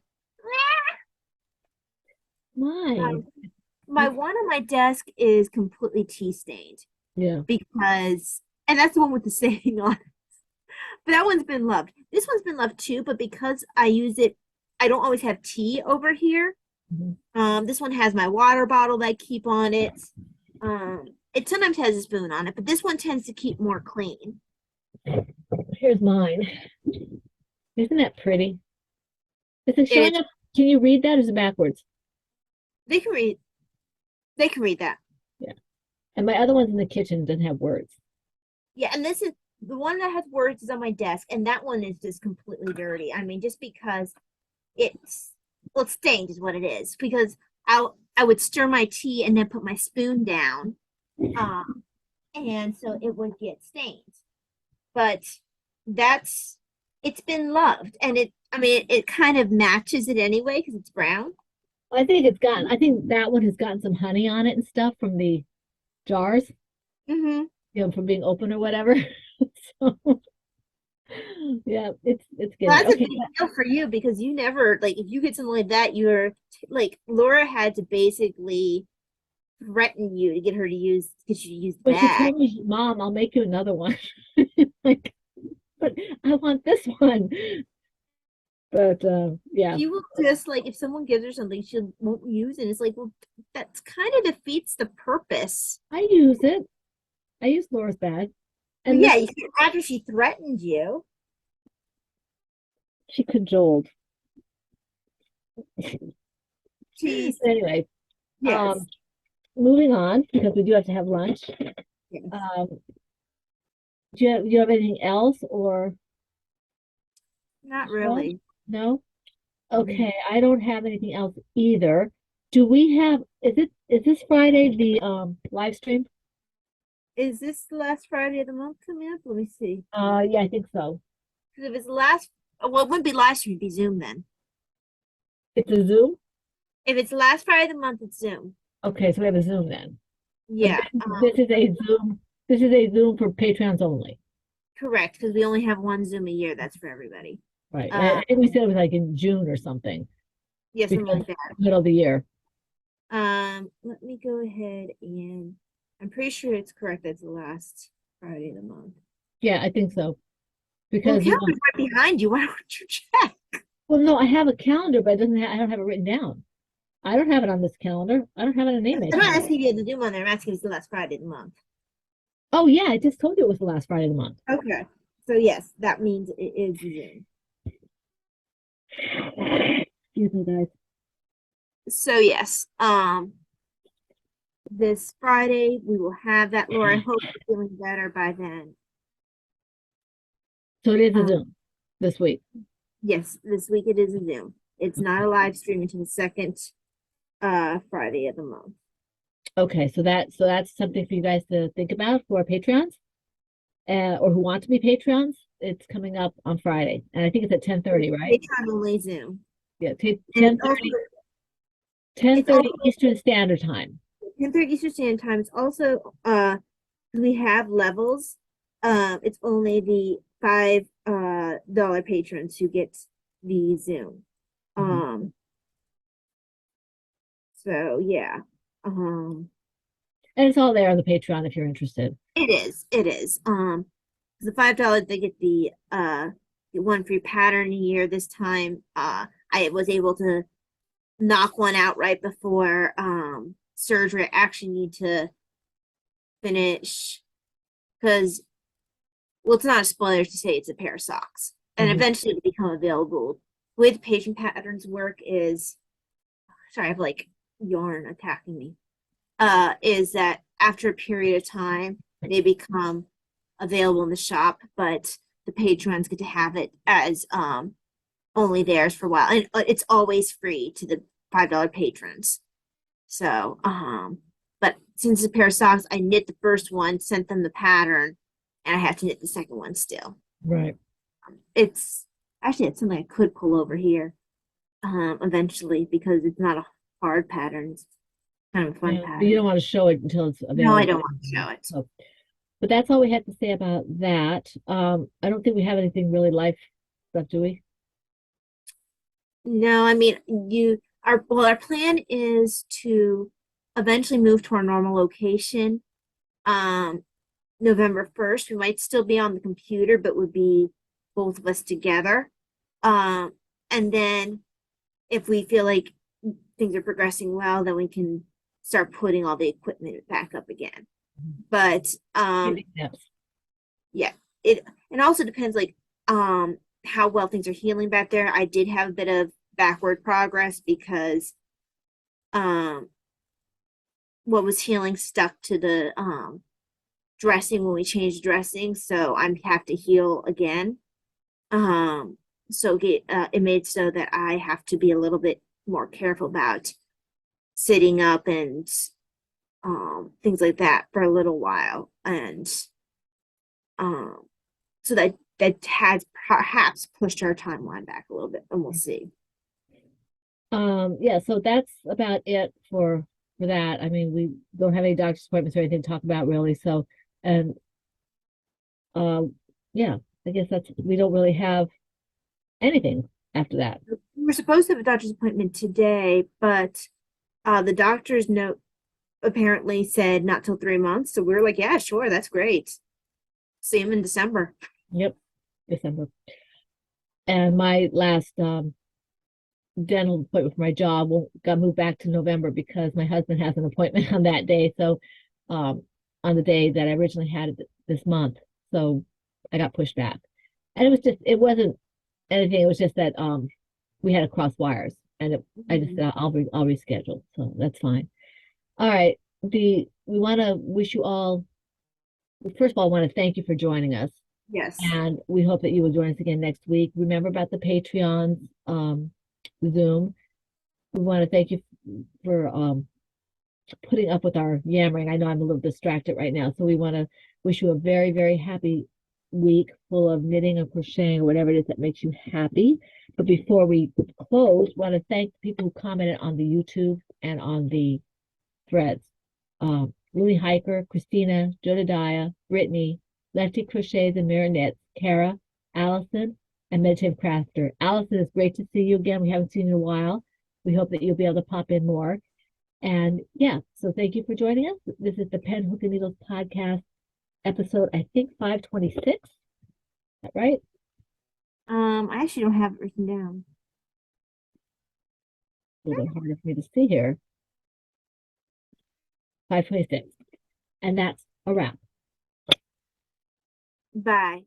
Mine. My one on my desk is completely tea stained Yeah. because, and that's the one with the saying on it. But that one's been loved. This one's been loved too, but because I use it, I don't always have tea over here. Mhm. This one has my water bottle that I keep on it. It sometimes has a spoon on it, but this one tends to keep more clean. Here's mine. Isn't that pretty? Is it And showing up? Can you read that or is it backwards? they can read. They can read that. Yeah. And my other one's in the kitchen, doesn't have words. Yeah, and this is the one that has words is on my desk, and that one is just completely dirty. I mean, just because it's well, it's stained is what it is. Because I would stir my tea and then put my spoon down, um, and so it would get stained. But that's it's been loved, and it I mean it kind of matches it anyway because it's brown. I think that one has gotten some honey on it and stuff from the jars, Mm-hmm. from being open or whatever. So yeah, it's Well, getting that's a okay. big deal for you because you never like if you get something like that, you're like Laura had to basically threaten you to get her to use the But she bag. told me, Mom, I'll make you another one. Like, but I want this one. But yeah, She will just like if someone gives her something she won't use it. It's like, well, that's kind of defeats the purpose. I use it. I use Laura's bag, Well, and this yeah, after she threatened you. she cajoled. She's Anyway, yes, um, moving on because we do have to have lunch. yes. Um, do you have anything else or Not no? really. No? Mhm. Okay, I don't have anything else either. Do we have, is this Friday the live stream? Is this the last Friday of the month coming up? Let me see. Yeah, I think so. Because if it's last, well, it wouldn't be last year, it'd be Zoom then. It's a Zoom? If it's the last Friday of the month, it's Zoom. Okay, so we have a Zoom then. But Yeah, this is a Zoom. This is a Zoom for Patreons only. correct. Because we only have one Zoom a year. That's for everybody. Right. And Uh, I think we said it was like in June or something yeah, something because like that. middle of the year. Let me go ahead and I'm pretty sure it's correct. That's the last Friday of the month. Yeah, I think so. Well, the Because calendar's right behind you. Why don't you check? well, no, I have a calendar, but it doesn't I don't have it written down. I don't have it on this calendar. I don't have it on I'm Name not calendar. asking if you have the Zoom on there. I'm asking if it's the last Friday of the month. Oh yeah, I just told you it was the last Friday of the month. Okay. So yes, that means it is Zoom. Excuse me, guys. So yes, this Friday we will have that. Laura, I hope you're feeling better by then. So it is a Um, Zoom this week. yes, this week it is a Zoom. It's not a live stream until the second Friday of the month. Okay, so that's something for you guys to think about for Patreons, or who want to be Patreons. It's coming up on Friday, and I think it's at 10:30, right? Daytime only Zoom. Yeah, And 10:30, ten it's also thirty Eastern Standard Time. 10:30 Eastern Standard Time. It's also we have levels. It's only the $5 patrons who get the Zoom. Mhm. Um, so yeah. Um, And it's all there on the Patreon if you're interested. it is. It is. The $5 they get the one free pattern a year. This time, I was able to knock one out right before surgery. I actually need to finish because well, it's not a spoiler to say it's a pair of socks, and Mhm. eventually to become available. The way the patient patterns work is sorry, I have like yarn attacking me. Is that after a period of time they become available in the shop, but the patrons get to have it as only theirs for a while, and it's always free to the $5 patrons. So, but since it's a pair of socks, I knit the first one, sent them the pattern, and I have to knit the second one still. Right. It's actually it's something I could pull over here eventually because it's not a hard pattern. It's kind of a fun Yeah, but you pattern. don't want to show it until it's No, I available. don't want to show it. So, but that's all we have to say about that. I don't think we have anything really life stuff, do we? No, I mean you our well, our plan is to eventually move to our normal location. Um, November 1st. We might still be on the computer, but would be both of us together. And then if we feel like things are progressing well, then we can start putting all the equipment back up again. But Baby steps. yeah, it also depends like how well things are healing back there. I did have a bit of backward progress because um what was healing stuck to the dressing when we changed dressing, so I have to heal again. So it made so that I have to be a little bit more careful about sitting up and things like that for a little while, and um, so that has perhaps pushed our timeline back a little bit, and we'll see. Yeah, so that's about it for that. I mean, we don't have any doctor's appointments or anything to talk about really. So, and yeah, I guess that's we don't really have anything after that. We were supposed to have a doctor's appointment today, but the doctor's note apparently said not till 3 months. So we were like, yeah, sure, that's great. See him in December. Yep. December. And my last dental appointment for my job got moved back to November because my husband has an appointment on that day. So, um, on the day that I originally had it this month, so I got pushed back. And it wasn't anything. It was just that we had to cross wires, and I just Mhm. said I'll reschedule, so that's fine. All right, we want to wish you all. First of all, I want to thank you for joining us, Yes. and we hope that you will join us again next week. Remember about the Patreons, Zoom. We want to thank you for putting up with our yammering. I know I'm a little distracted right now, so we want to wish you a very, very happy week full of knitting or crocheting or whatever it is that makes you happy. But before we close, we want to thank the people who commented on the YouTube and on the threads. Lily Hiker, Christina, Jodidiah, Brittany, Lefty Crochets and Mirror Knits, Kara, Allison, and Meditative Crafter. Allison, it's great to see you again. We haven't seen you in a while. We hope that you'll be able to pop in more. And yeah, so thank you for joining us. This is the Pen, Hook, and Needles podcast, episode, I think, 526. Is that right? I actually don't have it written down. A little bit harder for me to see here. 526. And that's a wrap. Bye.